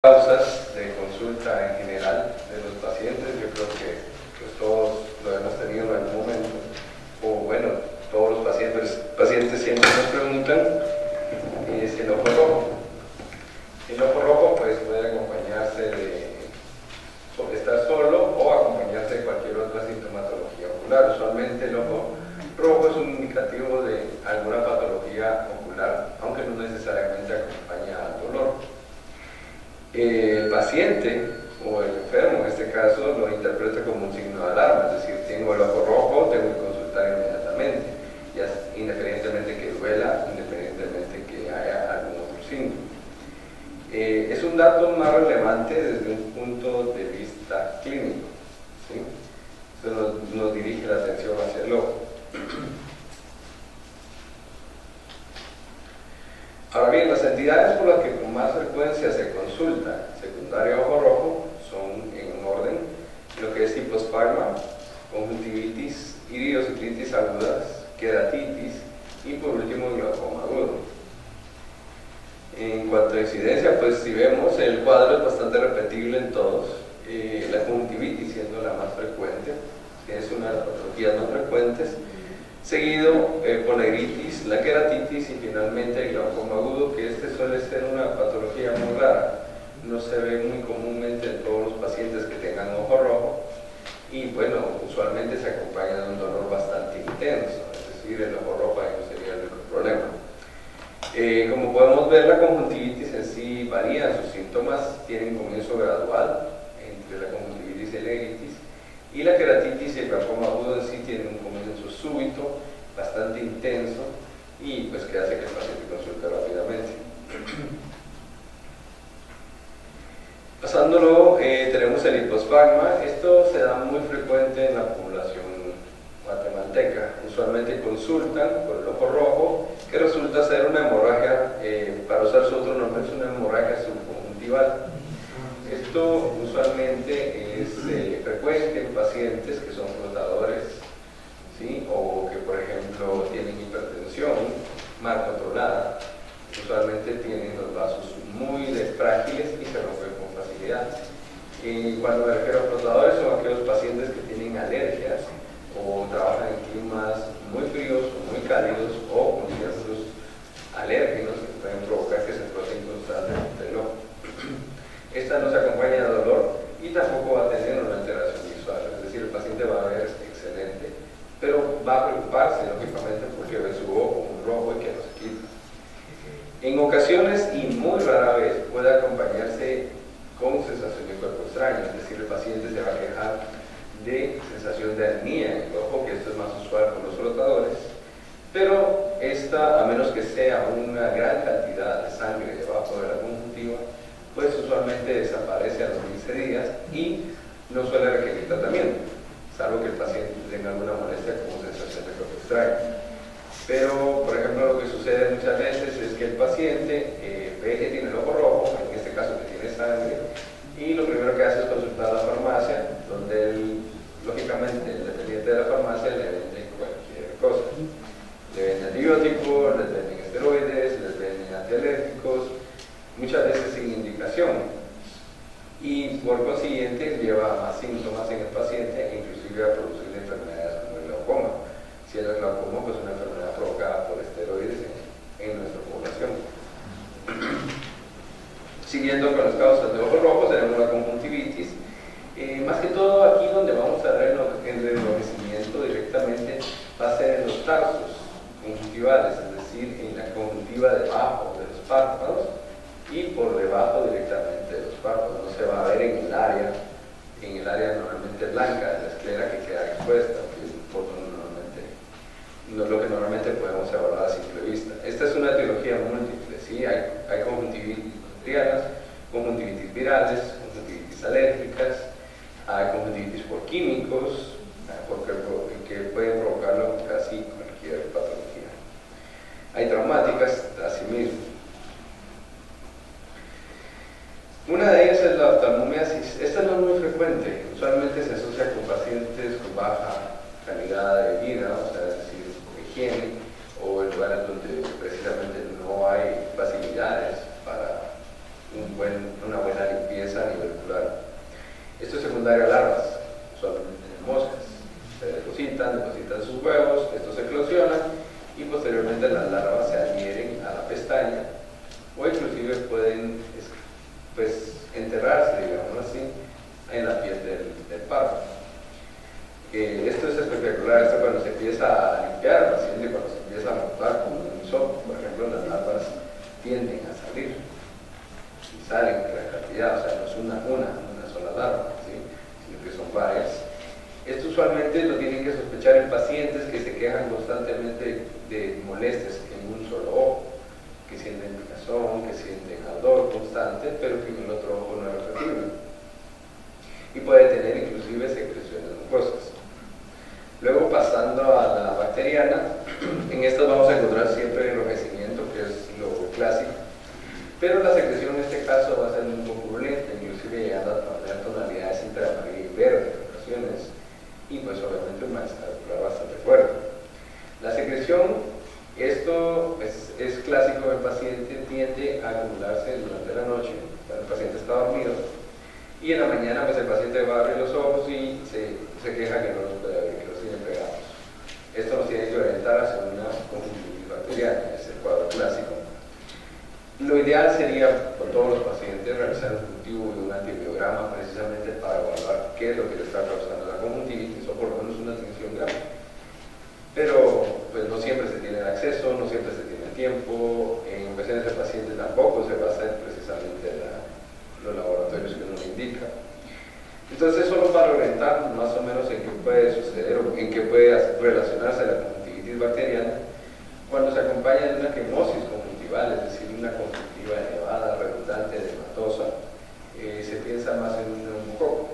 Causas de consulta en general de los pacientes, yo creo que pues, todos lo hemos tenido en algún momento, o bueno, todos los pacientes siempre nos preguntan si el ojo rojo. El ojo rojo pues puede acompañarse de estar solo o acompañarse de cualquier otra sintomatología ocular. Usualmente el ojo rojo es un indicativo de alguna patología ocular, aunque no necesariamente acompaña al dolor. El paciente o el enfermo en este caso lo interpreta como un signo de alarma, es decir, tengo el ojo rojo, tengo que consultar inmediatamente, ya independientemente que duela, independientemente que haya algún otro signo. Es un dato más relevante desde un punto de vista clínico, ¿sí? Eso nos dirige la atención hacia el ojo. Ahora bien, las entidades por las que con más frecuencia se consulta secundaria ojo rojo son en orden lo que es hiposparma, conjuntivitis, iridociclitis agudas, queratitis y por último glaucoma agudo. En cuanto a incidencia, pues si vemos el cuadro es bastante repetible en todos, la conjuntivitis siendo la más frecuente, que es una de las patologías más frecuentes, seguido por la iritis, la queratitis y finalmente el glaucoma agudo, que este suele ser una patología muy rara, no se ve muy comúnmente en todos los pacientes que tengan ojo rojo y bueno, usualmente se acompaña de un dolor bastante intenso, es decir, el ojo rojo ahí no sería el único problema. Como podemos ver, la conjuntivitis en sí varía, sus síntomas tienen comienzo gradual entre la conjuntivitis y la iritis, y la queratitis y el glaucoma agudo en sí tienen un comienzo súbito, bastante intenso y pues que hace que el paciente consulte rápidamente. Pasándolo, tenemos el hiposparma. Esto se da muy frecuente en la población guatemalteca. Usualmente consultan por el ojo rojo, que resulta ser una hemorragia, para usar su otro nombre, es una hemorragia subconjuntival. Esto usualmente es frecuente en pacientes que son flotadores, ¿sí? O que por ejemplo tienen hipertensión mal controlada. Usualmente tienen los vasos muy frágiles y se rompen con facilidad. Cuando me refiero a flotadores son aquellos pacientes que tienen alergias o trabajan en climas muy fríos o muy cálidos o con ciertos alérgenos que pueden provocar que se froten constantemente el ojo. Esta no se acompaña de dolor y tampoco va a tener una alteración visual, es decir, el paciente va a ver excelente, pero va a preocuparse lógicamente porque ve su ojo muy rojo y que no se quita. En ocasiones y muy rara vez puede acompañarse con sensación de cuerpo extraño, es decir, el paciente se va a quejar de sensación de anemia en el ojo, que esto es más usual con los flotadores, pero esta, a menos que sea una gran cantidad de sangre debajo de la conjuntiva, pues usualmente desaparece a los 15 días y no suele requerir tratamiento, salvo que el paciente tenga alguna molestia como sensación de cuerpo extraño. Pero, por ejemplo, lo que sucede muchas veces es que el paciente ve que tiene el ojo rojo, en este caso que tiene sangre, y lo primero que hace es consultar a la farmacia, donde él, lógicamente, el dependiente de la farmacia le vende cualquier cosa. Le venden antibióticos, les venden esteroides, les venden antialérgicos, muchas veces sin indicación. Y por consiguiente lleva más síntomas en el paciente, inclusive a producir enfermedades como el glaucoma. Si el glaucoma pues una enfermedad provocada por esteroides en nuestra población. Siguiendo con las causas de ojo rojo, tenemos la conjuntivitis. Más que todo aquí donde vamos a ver el enrojecimiento directamente va a ser en los tarsos conjuntivales, es decir, en la conjuntiva debajo de los párpados y por debajo directamente de los párpados. No se va a ver en el área normalmente blanca de la esclera que queda expuesta, que es no es lo que normalmente podemos evaluar a simple vista. Esta es una etiología múltiple, ¿sí? Hay conjuntivitis bacterianas, conjuntivitis virales, conjuntivitis alérgicas, hay conjuntivitis por químicos, que pueden provocarlo casi cualquier patología. Hay traumáticas asimismo. Una de ellas es la oftalmomiasis. Esta no es muy frecuente, usualmente se asocia con pacientes con baja calidad de vida, o sea, es decir, higiene, o en lugares donde precisamente no hay facilidades para una buena alimentación sienten picazón, que sienten ardor constante, pero que en el otro ojo no es repetible. Y puede tener inclusive secreciones mucosas. Luego, pasando a la bacteriana, en estas vamos a encontrar siempre enrojecimiento, que es lo clásico, pero la secreción en este caso va a ser un poco violenta, inclusive llegando a tener tonalidades entre amarillo y verde en ocasiones, y pues obviamente un malestar ocular bastante fuerte. La secreción, esto es clásico en el paciente, tiende a acumularse durante la noche, cuando el paciente está dormido, y en la mañana pues el paciente va a abrir los ojos y se queja que no los puede abrir, que los tiene pegados. Esto nos tiene que orientar hacia una conjuntivitis bacteriana, es el cuadro clásico. Lo ideal sería, con todos los pacientes, realizar un cultivo y un antibiograma precisamente para evaluar qué es lo que le está causando la conjuntivitis, o por lo menos una tinción grave. Pero pues no siempre se tiene el acceso, no siempre se tiene el tiempo, en ocasiones el paciente tampoco se va a hacer precisamente los laboratorios que uno le indica. Entonces, solo para orientar más o menos en qué puede suceder o en qué puede relacionarse la conjuntivitis bacteriana, cuando se acompaña de una quimosis conjuntival, es decir, una conjuntiva elevada, redundante, edematosa, se piensa más en un neumococo.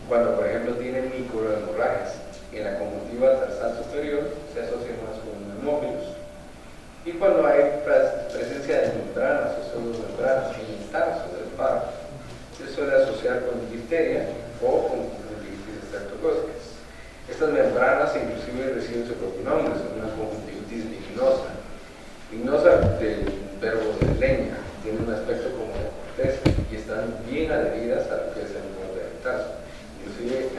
Cuando, por ejemplo, tiene microhemorragias en la conjuntiva tarsal superior, se asocia más con neumófilos. Y cuando hay presencia de membranas o pseudomembranas en el tarso del párpado, se suele asociar con difteria o con conjuntivitis estreptocócicas. Estas membranas inclusive reciben su propio nombre, son una conjuntivitis lignosa. Lignosa del verbo de leña, tiene un aspecto como de corteza y están bien adheridas a lo que es el borde del tarso. Inclusive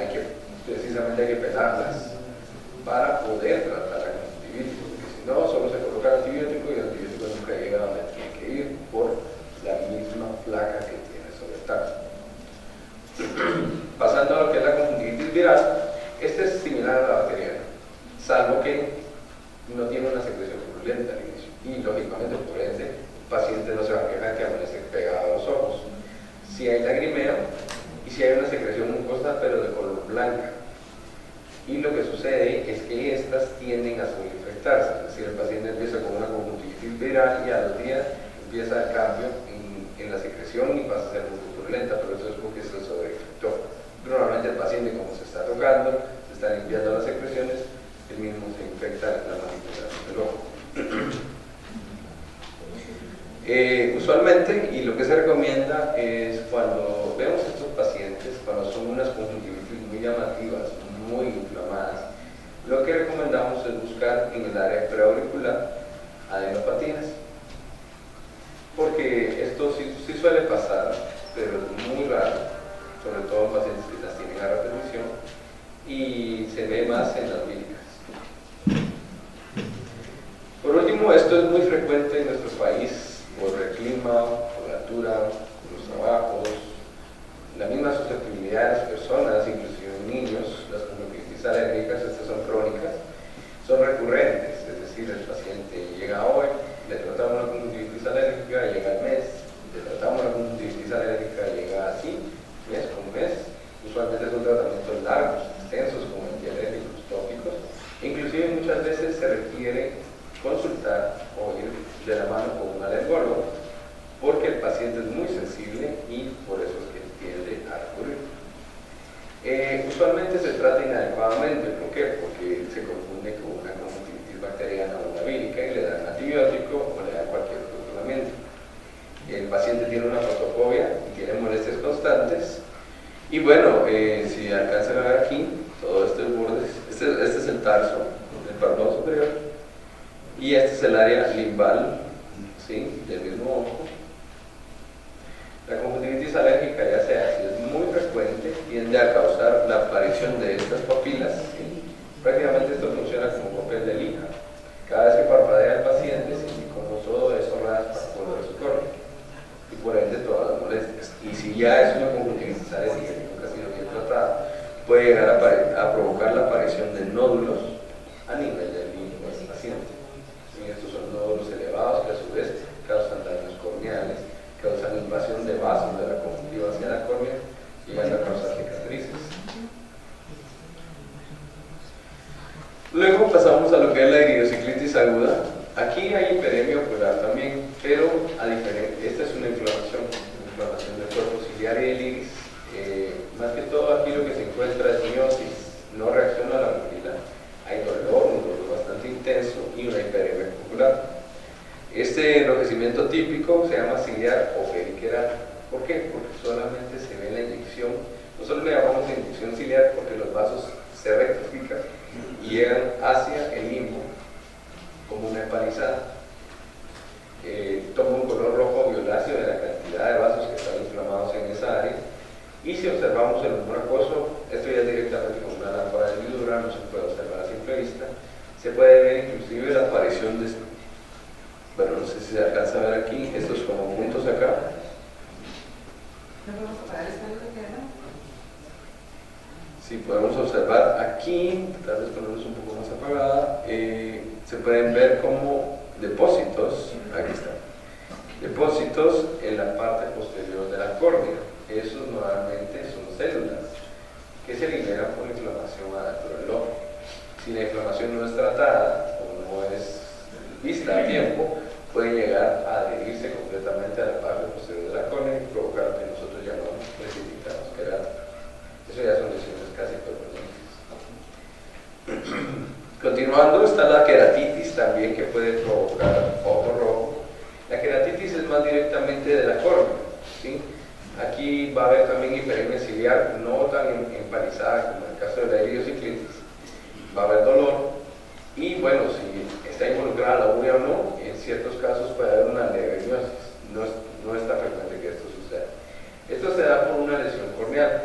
precisamente hay que pelarlas para poder tratar la conjuntivitis, porque si no, solo se coloca antibiótico y el antibiótico nunca llega a donde tiene que ir por la misma placa que tiene sobre el tarso. Pasando a lo que es la conjuntivitis viral, este es similar a la bacteriana, salvo que no tiene una secreción purulenta al inicio y lógicamente por ende el paciente no se va a quejar que amanece pegado a los ojos. Si hay lagrimeo y si hay una secreción mucosa pero de color blanca, y lo que sucede es que estas tienden a sobreinfectarse, es decir, el paciente empieza con una conjuntivitis viral y a los días empieza el cambio en la secreción y pasa a ser muy purulenta, pero eso es porque se sobreinfectó. Normalmente el paciente, como se está tocando, se está limpiando las secreciones, el mismo se infecta la manipulación del ojo. Usualmente, y lo que se recomienda es cuando vemos estos pacientes, cuando son unas conjuntivitis muy llamativas, muy inflamadas, lo que recomendamos es buscar en el área preauricular adenopatías, porque esto sí suele pasar, pero es muy raro, sobre todo en pacientes que las tienen a repetición, y se ve más en las víricas. Por último, esto es muy frecuente en nuestro país por el clima, por la altura, por los trabajos, la misma susceptibilidad de las personas, inclusive en niños. Las conjuntivitis alérgicas, estas son crónicas, son recurrentes, es decir, el paciente llega hoy, le tratamos una conjuntivitis alérgica, llega al mes, le tratamos una conjuntivitis alérgica, llega así, mes con mes. Usualmente son tratamientos largos, extensos, como antialérgicos tópicos. Inclusive muchas veces se requiere consultar o ir de la mano con un alergólogo, porque el paciente es muy sensible y por eso es que tiende a recurrir. Usualmente se trata inadecuadamente. ¿Por qué? Porque se confunde con una conjuntivitis bacteriana o una vírica y le dan antibiótico o le dan cualquier otro tratamiento. El paciente tiene una fotofobia y tiene molestias constantes. Y bueno, si alcanzan a ver aquí, todo esto es borde, este es el tarso del párpado superior y este es el área limbal, ¿sí?, del mismo ojo. La conjuntivitis alérgica, ya sea si es muy frecuente, tiende a causar la aparición de estas papilas, ¿sí? Prácticamente esto funciona como un papel de lija. Cada vez que parpadea el paciente, se iconosó de eso raspa por su córnea y por ende todas las molestias. Y si ya es una conjuntivitis alérgica que nunca ha sido bien tratada, puede llegar a provocar la aparición de nódulos a nivel del limbo del paciente. Y estos son nódulos elevados que a su vez causan daños corneales, causan invasión de vasos de la conjuntiva hacia la córnea y van a causar cicatrices. Luego pasamos a lo que es la iridociclitis aguda. Aquí hay hiperemia ocular también. procedimiento típico se llama ciliar o periqueral. ¿Por qué? Porque solamente se ve la inyección. Nosotros le llamamos inyección ciliar porque los vasos se rectifican y llegan hacia el limbo como una empalizada. Toma un color rojo violáceo de la cantidad de vasos que están inflamados en esa área. Y si observamos el humor acuoso, esto ya es directamente con una lámpara de hendidura, no se puede observar a simple vista. Se puede ver inclusive la aparición de, bueno, no sé si se alcanza a ver aquí, estos como puntos acá. ¿No podemos apagar esta luz que queda? Si podemos observar aquí, tal vez ponerlos un poco más apagada, se pueden ver como depósitos, aquí está, depósitos en la parte posterior de la córnea. Esos normalmente son células que se liberan por inflamación adentro del ojo. Si la inflamación no es tratada o no es vista a tiempo, puede llegar a adherirse completamente a la parte posterior de la córnea y provocar lo que nosotros llamamos precipitados queráticos. Eso ya son lesiones casi permanentes. Continuando, está la queratitis también, que puede provocar ojo rojo. La queratitis es más directamente de la córnea, ¿sí? Aquí va a haber también hiperemia ciliar, no tan empalizada como en el caso de la idiosinclitis. Va a haber dolor y, bueno, si está involucrada la urea o no, en ciertos casos puede haber una leishmaniasis. No es tan frecuente que esto suceda. Esto se da por una lesión corneal.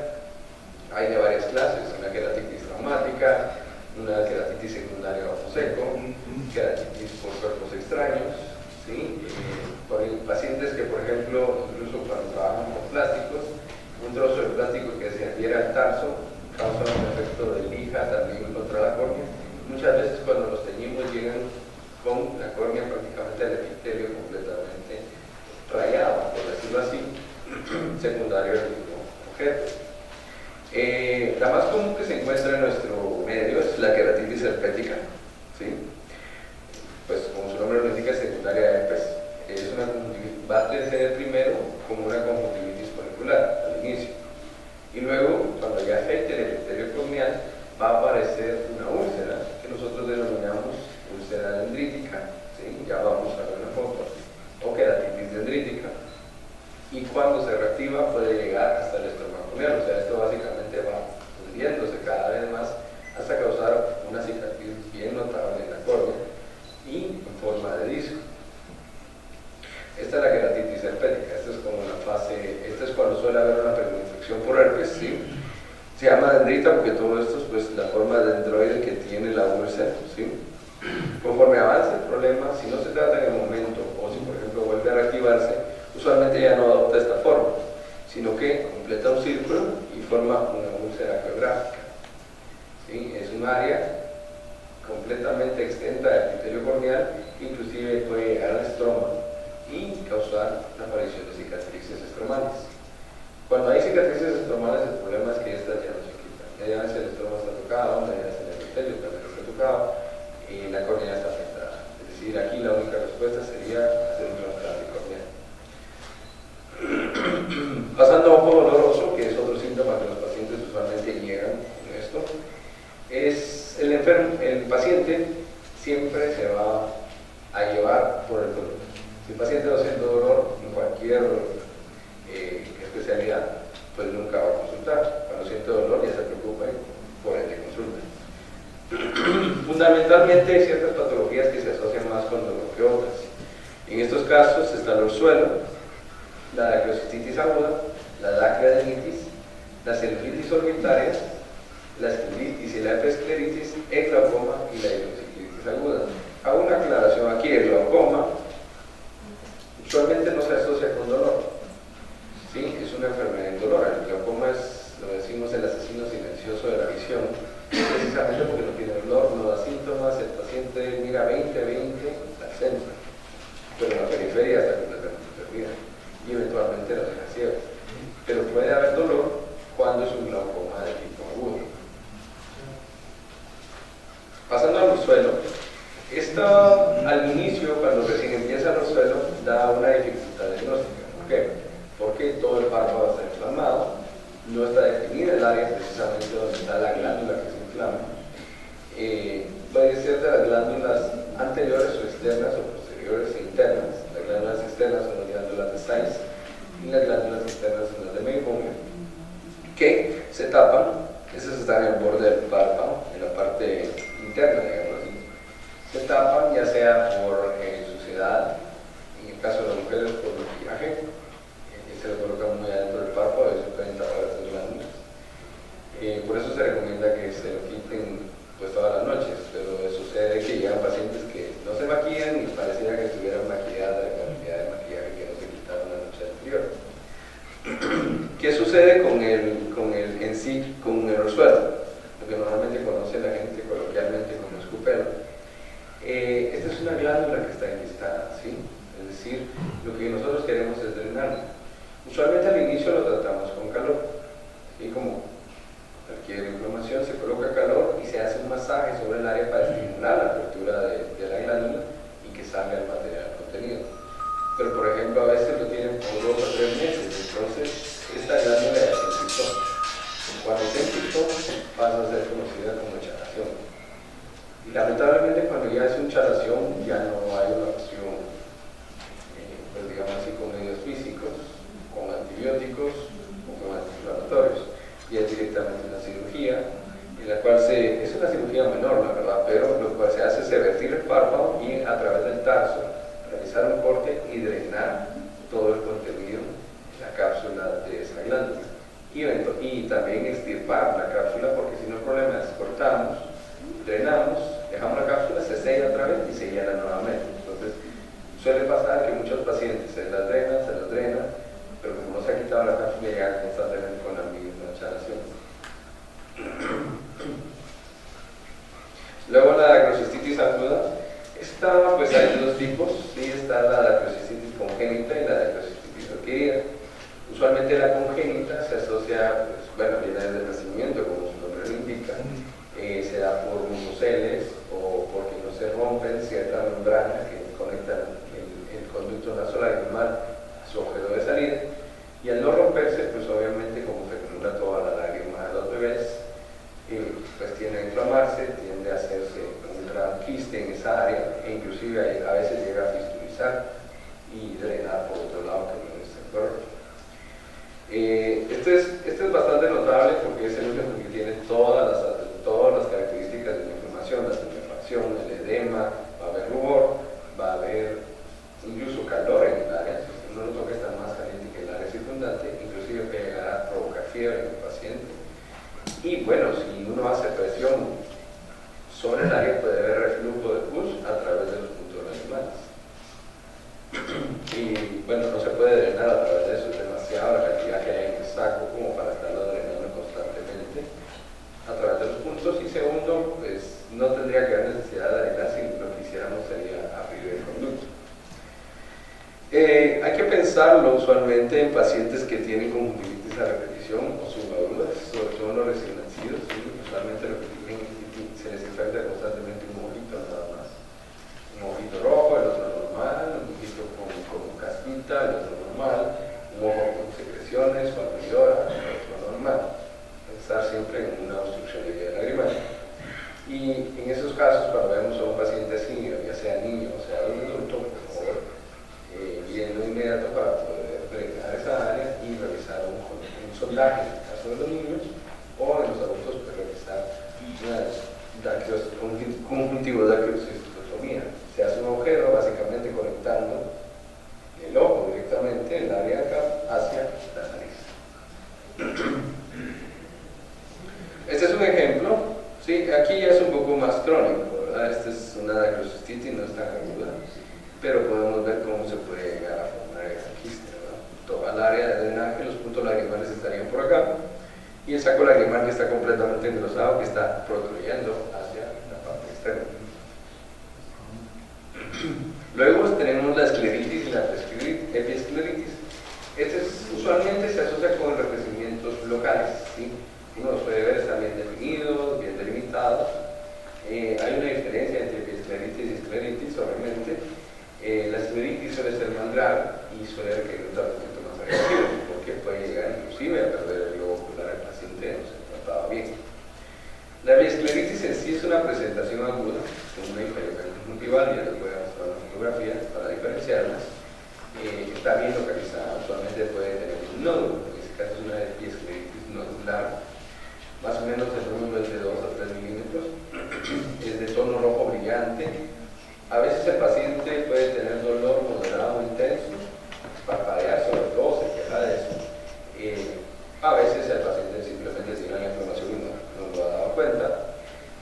Hay de varias clases: una queratitis traumática, una queratitis secundaria bajo seco, queratitis por cuerpos extraños, ¿sí? Por pacientes que, por ejemplo, incluso cuando trabajan con plásticos, un trozo de plástico que se adhiera al tarso causa un efecto de lija también contra la córnea. Muchas veces cuando los teñimos llegan con la córnea prácticamente el epitelio completamente rayado, por decirlo así, secundario del mismo objeto. La más común que se encuentra en nuestro medio es la queratitis herpética, ¿sí? Pues como su nombre lo indica, es secundaria de herpes. Es una conjuntivitis, va a ser primero como una conjuntivitis folicular al inicio, y luego cuando ya afecte el epitelio corneal va a aparecer una úlcera que nosotros denominamos úlcera dendrítica, ¿sí? Ya vamos a ver una foto, o queratitis dendrítica, y cuando se reactiva puede llegar hasta el estroma corneal. O sea, esto básicamente va hundiéndose cada vez más hasta causar una cicatriz bien notable en la córnea y en forma de disco. Esta es la queratitis herpética. Esta es como la fase, esta es cuando suele haber una infección por herpes, ¿sí? Se llama dendrita porque todo esto es pues la forma dendroide que tiene la úlcera, ¿sí? Conforme avance el problema, si no se trata en el momento, o si por ejemplo vuelve a reactivarse, usualmente ya no adopta esta forma, sino que completa un círculo y forma una úlcera geográfica, ¿sí? Es un área completamente extenta del epitelio corneal, inclusive puede llegar al estroma y causar la aparición de cicatrices estromales. Cuando hay cicatrices estromales, el problema es que estas ya no se quitan. Media vez el estroma está tocado, media vez el epitelio también está tocado y la córnea está afectada. Es decir, aquí la única respuesta sería hacer un trasplante corneal. Pasando a ojo doloroso, que es otro síntoma que los pacientes usualmente llegan con esto, es el paciente siempre se va a llevar por el dolor. Si el paciente no siente dolor en cualquier especialidad, pues nunca va a consultar. Cuando siente dolor ya se preocupa y por ende consulta. Fundamentalmente hay ciertas patologías que se asocian más con dolor que otras. En estos casos está el orzuelo, la dacrocititis aguda, la dacreadenitis, la celulitis orbitaria, la escleritis y la episcleritis, el glaucoma y la hidroxiclitis aguda. Hago una aclaración aquí: el glaucoma usualmente no se asocia con dolor, ¿sí? Es una enfermedad indolora. El glaucoma es, lo decimos, el asesino silencioso de la visión, precisamente porque no tiene dolor, no da síntomas, el paciente mira 20, la centra, pero en la periferia está completamente perdida y eventualmente la deja ciega. Pero puede haber dolor cuando es un glaucoma de tipo agudo. Pasando al orzuelo, al inicio, cuando recién empieza el orzuelo, da una dificultad diagnóstica. ¿Por qué? Porque todo el párpado está inflamado, no está definida el área precisamente donde está la glándula que se inflama. Puede ser de las glándulas anteriores o externas o posteriores e internas. Las glándulas sí, con un aerosuelo, lo que normalmente conoce la gente coloquialmente como escupelo. Esta es una glándula que está enquistada, ¿sí? Es decir, lo que nosotros queremos es drenarla. Usualmente al inicio lo tratamos con calor, y como cualquier inflamación se coloca calor y se hace un masaje sobre el área para estimular la apertura de la glándula y que salga el material contenido. Pero por ejemplo a veces lo tienen por 2 o 3 meses, entonces esta glándula ya se enquistó. Cuando se enquistó pasa a ser conocida como chalación. Y lamentablemente cuando ya es un chalación ya no hay una opción, pues digamos así, con medios físicos, con antibióticos o con antiinflamatorios. Y es directamente una cirugía, en la cual es una cirugía menor, la verdad, pero lo cual se hace es revertir el párpado y a través del tarso realizar un corte y drenar todo el contenido de la cápsula de esa glándula. Y también extirpar la cápsula, porque si no el problema es cortamos, drenamos, dejamos la cápsula, se sella otra vez y se llena nuevamente. Entonces suele pasar que muchos pacientes se las drenan, pero como no se ha quitado la cápsula ya constantemente con la misma chalación. Luego la dacrocistitis aguda. Esta pues hay 2 tipos, ¿sí? Está la dacrocistitis congénita y la dacrocistitis adquirida. Usualmente la congénita se asocia, pues, bueno, viene desde el nacimiento, como su nombre lo indica, se da por mucoceles o porque no se rompen ciertas membranas que conectan el conducto nasolacrimal a su agujero de salida, y al no romperse, pues obviamente como se acumula toda la lágrima de los bebés, pues tiende a inflamarse, tiende a hacerse un gran quiste en esa área, e inclusive a veces llega a fistulizar y drenar por otro lado que no es el cuerpo. Este es bastante notable porque es el único que tiene todas las características de la inflamación, la tumefaction, el edema, va a haber rubor, va a haber incluso calor en el área. Si uno lo toca está más caliente que el área circundante, inclusive puede llegar a provocar fiebre en el paciente. Y bueno, si uno hace presión sobre el área puede haber reflujo de pus a través de los puntos lagrimales. Y bueno, no se puede drenar a través de eso, es demasiada la cantidad que hay en el saco como para estarlo drenando constantemente a través de los puntos. Y segundo, pues no tendría que haber necesidad de drenar si lo que hiciéramos sería abrir el conducto. Hay que pensarlo usualmente en pacientes que tienen conjuntivitis a repetición o subagudas, sobre todo los recién nacidos, ¿sí? Usualmente lo que tienen se les infecta constantemente un ojito nada más. Un ojito rojo, el otro normal, un ojito con casquita, el otro normal, un ojo con secreciones, cuando llora, el otro normal. Pensar siempre en una obstrucción de vía lagrimal. Y en esos casos, cuando vemos a un paciente así, ya sea niño o sea adulto, por favor, yendo inmediato para poder drenar esa área y realizar un sondaje en el caso de los niños, o en los adultos pues realizar una conjuntivodacrocistostomía. Se hace un agujero básicamente conectando el ojo directamente en el área acá hacia la nariz. Este es un ejemplo, ¿sí? Aquí ya es un poco más crónico, ¿verdad? Esta es una dacrocistitis, no es tan aguda, pero podemos ver cómo se puede llegar a formar el quiste, ¿verdad? Toda el área de drenaje, los puntos lagrimales estarían por acá, y el saco lagrimal que está completamente engrosado, que está protrudiendo hacia la parte externa. Luego tenemos la escleritis y la epiescleritis. Usualmente se asocia con enrojecimientos locales, ¿sí? Uno los puede ver, están bien definidos, bien delimitados. Hay una diferencia entre epiescleritis y escleritis, obviamente. La escleritis suele ser más grave y suele requerir un tratamiento más agresivo, porque puede llegar inclusive a perder el globo ocular al paciente, no se trataba bien. La epiescleritis en sí es una presentación aguda con una hiperemia conjuntival, ya les voy a mostrar una fotografía para diferenciarlas. Está bien localizada, usualmente puede tener un nódulo, en este caso es una epiescleritis nodular, más o menos el número es de 2 a 3 milímetros, es de tono rojo brillante. A veces el paciente puede tener dolor moderado o intenso, parpadear, sobre todo se queja de eso. A veces el paciente simplemente tiene la inflamación y no lo ha dado cuenta,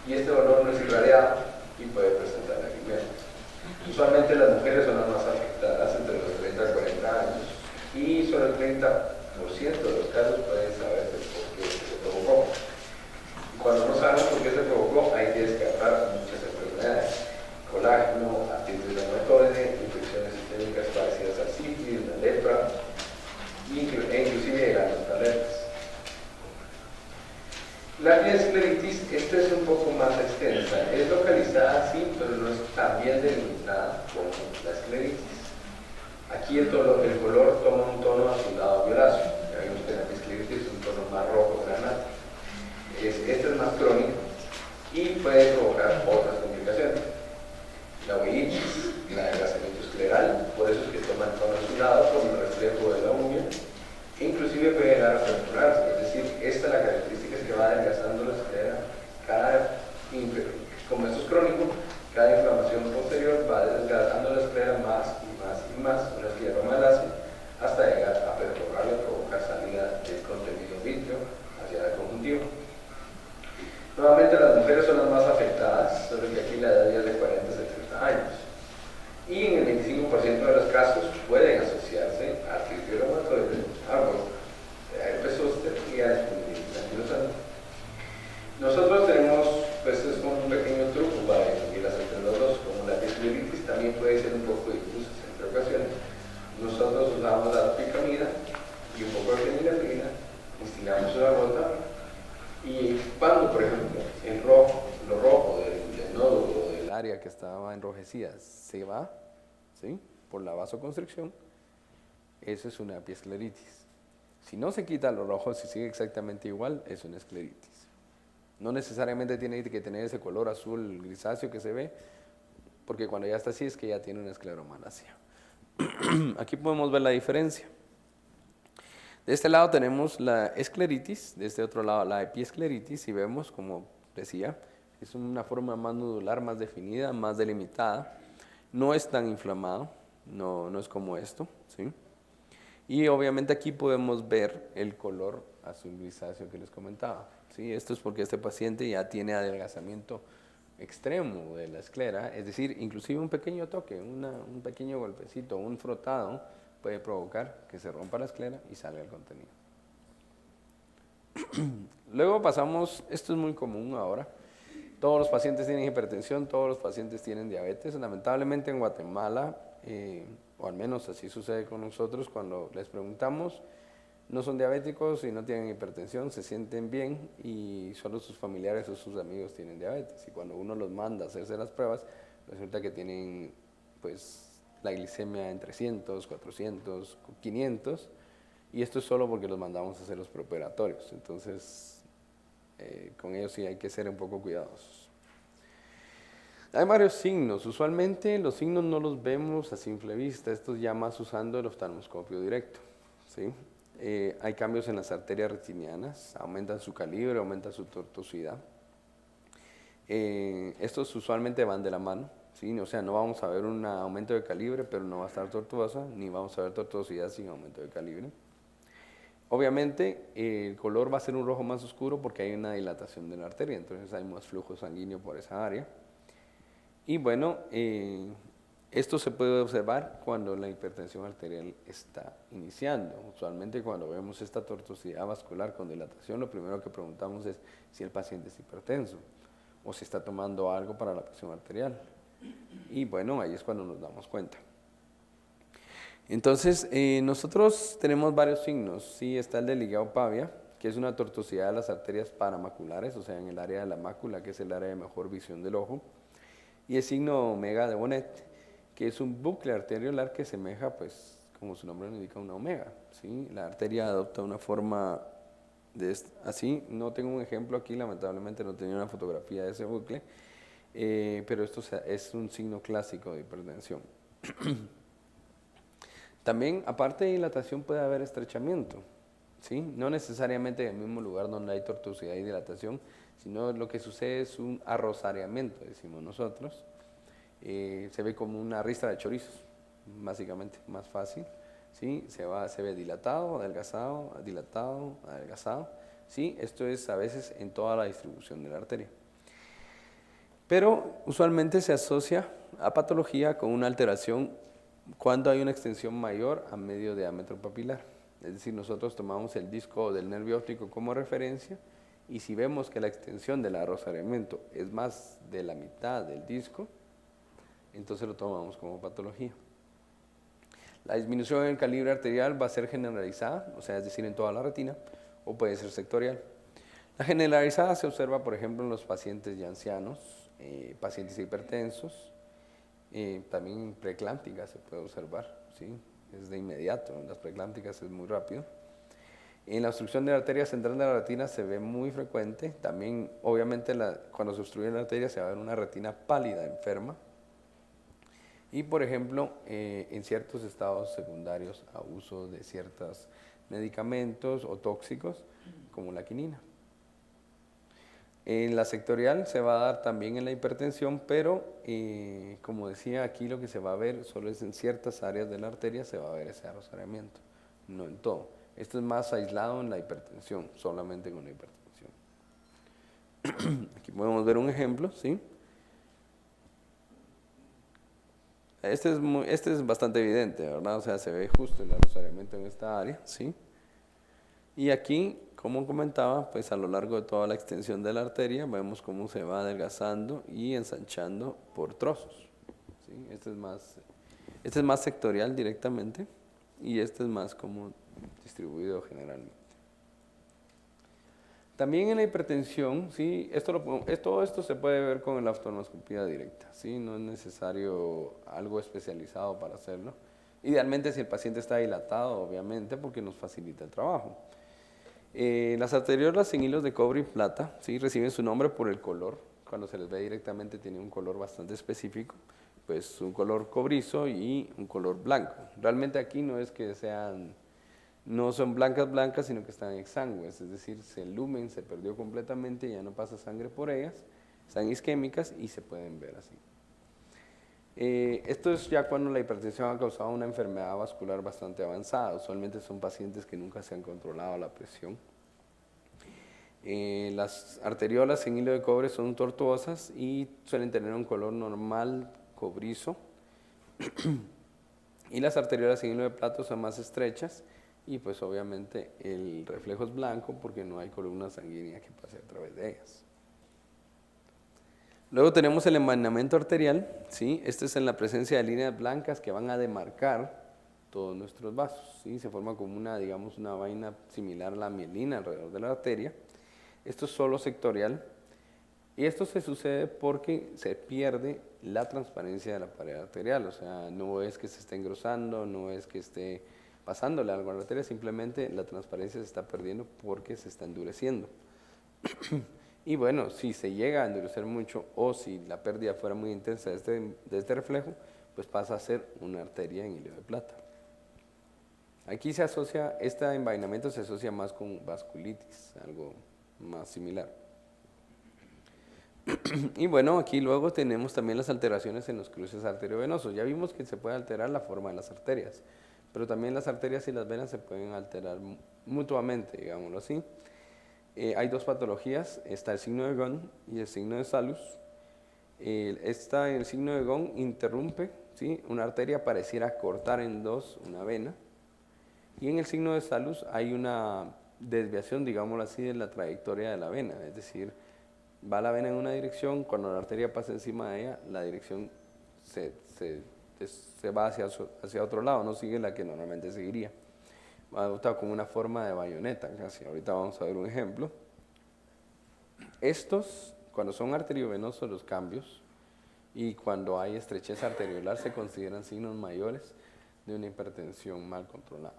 y este dolor no es irradiado y puede presentar lagrimeos. Usualmente las mujeres son las más afectadas entre los 30 a 40 años, y solo el 30% de los casos pueden saberse por qué se provocó. escleritis. Aquí el color toma un tono azulado violáceo. Ya vimos que la escleritis es un tono más rojo granate. Este es más crónico y puede provocar otras complicaciones. La uveitis, el adelgazamiento escleral, por eso es que toma el tono azulado por el reflejo de la uña, e inclusive puede llegar a fracturarse. Es decir, esta es la característica, es que va adelgazando la esclera. Como esto es crónico, cada inflamación posterior va desgastando la esclera más y más y más, una escleromalácia, hasta llegar a perforarla y provocar salida del contenido vítreo hacia la conjuntiva. Nuevamente las mujeres son las más afectadas, solo que aquí la edad ya es de 40 a 70 años. Y en el 25% de los casos pueden asociarse a artritis reumatoide, herpes zóster y a espondilitis anquilosante. Nosotros tenemos, pues es un pequeño truco para distinguirlas entre los dos. Como la escleritis también puede ser un poco difusa entre ocasiones, nosotros usamos la picamida y un poco de fenilefrina, instilamos una gota. Y cuando, por ejemplo, lo rojo del nódulo del área que estaba enrojecida se va, ¿sí?, por la vasoconstricción, eso es una epiescleritis. Si no se quita lo rojo, si sigue exactamente igual, es una escleritis. No necesariamente tiene que tener ese color azul grisáceo que se ve, porque cuando ya está así es que ya tiene una escleromalacia. Aquí podemos ver la diferencia. De este lado tenemos la escleritis, de este otro lado la epiescleritis, y vemos, como decía, es una forma más nodular, más definida, más delimitada. No es tan inflamado, no es como esto, ¿sí? Y obviamente aquí podemos ver el color azul grisáceo que les comentaba, ¿sí? Esto es porque este paciente ya tiene adelgazamiento extremo de la esclera, es decir, inclusive un pequeño toque, un pequeño golpecito, un frotado, puede provocar que se rompa la esclera y salga el contenido. Luego pasamos, esto es muy común ahora, todos los pacientes tienen hipertensión, todos los pacientes tienen diabetes. Lamentablemente en Guatemala, o al menos así sucede con nosotros, cuando les preguntamos, no son diabéticos y no tienen hipertensión, se sienten bien y solo sus familiares o sus amigos tienen diabetes. Y cuando uno los manda a hacerse las pruebas, resulta que tienen, pues, la glicemia en 300, 400, 500, y esto es solo porque los mandamos a hacer los preoperatorios. Entonces, con ellos sí hay que ser un poco cuidadosos. Hay varios signos. Usualmente los signos no los vemos a simple vista, estos ya más usando el oftalmoscopio directo, ¿sí? Hay cambios en las arterias retinianas, aumentan su calibre, aumentan su tortuosidad. Estos usualmente van de la mano, ¿sí? O sea, no vamos a ver un aumento de calibre, pero no va a estar tortuosa, ni vamos a ver tortuosidad sin aumento de calibre. Obviamente, el color va a ser un rojo más oscuro porque hay una dilatación de la arteria, entonces hay más flujo sanguíneo por esa área. Y bueno, esto se puede observar cuando la hipertensión arterial está iniciando. Usualmente cuando vemos esta tortuosidad vascular con dilatación, lo primero que preguntamos es si el paciente es hipertenso o si está tomando algo para la presión arterial. Y bueno, ahí es cuando nos damos cuenta. Entonces, nosotros tenemos varios signos. Sí, está el de Ligao Pavia, que es una tortuosidad de las arterias paramaculares, o sea, en el área de la mácula, que es el área de mejor visión del ojo. Y el signo omega de Bonnet, que es un bucle arteriolar que semeja, pues, como su nombre lo indica, una omega, ¿sí? La arteria adopta una forma así. No tengo un ejemplo aquí, lamentablemente no tenía una fotografía de ese bucle, pero esto es un signo clásico de hipertensión. También, aparte de dilatación, puede haber estrechamiento, ¿sí? No necesariamente en el mismo lugar donde hay tortuosidad y dilatación, sino lo que sucede es un arrozariamiento, decimos nosotros. Se ve como una ristra de chorizos, básicamente, más fácil, ¿sí? Se ve dilatado, adelgazado, dilatado, adelgazado, ¿sí? Esto es a veces en toda la distribución de la arteria. Pero usualmente se asocia a patología con una alteración cuando hay una extensión mayor a medio diámetro papilar. Es decir, nosotros tomamos el disco del nervio óptico como referencia y si vemos que la extensión del arrozamiento es más de la mitad del disco, entonces lo tomamos como patología. La disminución en el calibre arterial va a ser generalizada, o sea, es decir, en toda la retina, o puede ser sectorial. La generalizada se observa, por ejemplo, en los pacientes ya ancianos, pacientes hipertensos, También preeclántica se puede observar, ¿sí? Es de inmediato, en las preeclánticas es muy rápido. En la obstrucción de la arteria central de la retina se ve muy frecuente. También, obviamente, cuando se obstruye la arteria se va a ver una retina pálida, enferma. Y, por ejemplo, en ciertos estados secundarios a uso de ciertos medicamentos o tóxicos, como la quinina. En la sectorial se va a dar también en la hipertensión, pero como decía, aquí lo que se va a ver solo es en ciertas áreas de la arteria se va a ver ese arrozamiento, no en todo. Esto es más aislado en la hipertensión, solamente con la hipertensión. Aquí podemos ver un ejemplo, ¿sí? Este es bastante evidente, ¿verdad? O sea, se ve justo el arrozamiento en esta área, ¿sí? Y aquí, como comentaba, pues a lo largo de toda la extensión de la arteria vemos cómo se va adelgazando y ensanchando por trozos, ¿sí? Este es más sectorial directamente y este es más como distribuido generalmente. También en la hipertensión, ¿sí? Todo esto se puede ver con la oftalmoscopía directa, ¿sí? No es necesario algo especializado para hacerlo. Idealmente si el paciente está dilatado, obviamente, porque nos facilita el trabajo. Las arteriolas en hilos de cobre y plata, ¿sí? Reciben su nombre por el color. Cuando se les ve directamente tienen un color bastante específico, pues un color cobrizo y un color blanco. Realmente aquí no es que no son blancas, sino que están exangües, es decir, el lumen se perdió completamente, ya no pasa sangre por ellas, están isquémicas y se pueden ver así. Esto es ya cuando la hipertensión ha causado una enfermedad vascular bastante avanzada. Usualmente son pacientes que nunca se han controlado la presión. Las arteriolas en hilo de cobre son tortuosas y suelen tener un color normal cobrizo. Y las arteriolas en hilo de plata son más estrechas y pues obviamente el reflejo es blanco porque no hay columna sanguínea que pase a través de ellas. Luego tenemos el envainamiento arterial, ¿sí? Este es en la presencia de líneas blancas que van a demarcar todos nuestros vasos, ¿sí? Se forma como digamos, una vaina similar a la mielina alrededor de la arteria. Esto es solo sectorial y esto se sucede porque se pierde la transparencia de la pared arterial, o sea, no es que se esté engrosando, no es que esté pasándole algo a la arteria, simplemente la transparencia se está perdiendo porque se está endureciendo. Y bueno, si se llega a endurecer mucho o si la pérdida fuera muy intensa de este reflejo, pues pasa a ser una arteria en hilo de plata. Aquí se asocia, este envainamiento se asocia más con vasculitis, algo más similar. Y bueno, aquí luego tenemos también las alteraciones en los cruces arteriovenosos. Ya vimos que se puede alterar la forma de las arterias, pero también las arterias y las venas se pueden alterar mutuamente, digámoslo así. Hay dos patologías, está el signo de Gunn y el signo de Salus. El signo de Gunn interrumpe, ¿sí? Una arteria pareciera cortar en dos una vena, y en el signo de Salus hay una desviación, digámoslo así, de la trayectoria de la vena, es decir, va la vena en una dirección, cuando la arteria pasa encima de ella, la dirección se va hacia otro lado, no sigue la que normalmente seguiría. Adopta como una forma de bayoneta casi. Ahorita vamos a ver un ejemplo. Estos, cuando son arteriovenosos los cambios y cuando hay estrechez arteriolar, se consideran signos mayores de una hipertensión mal controlada.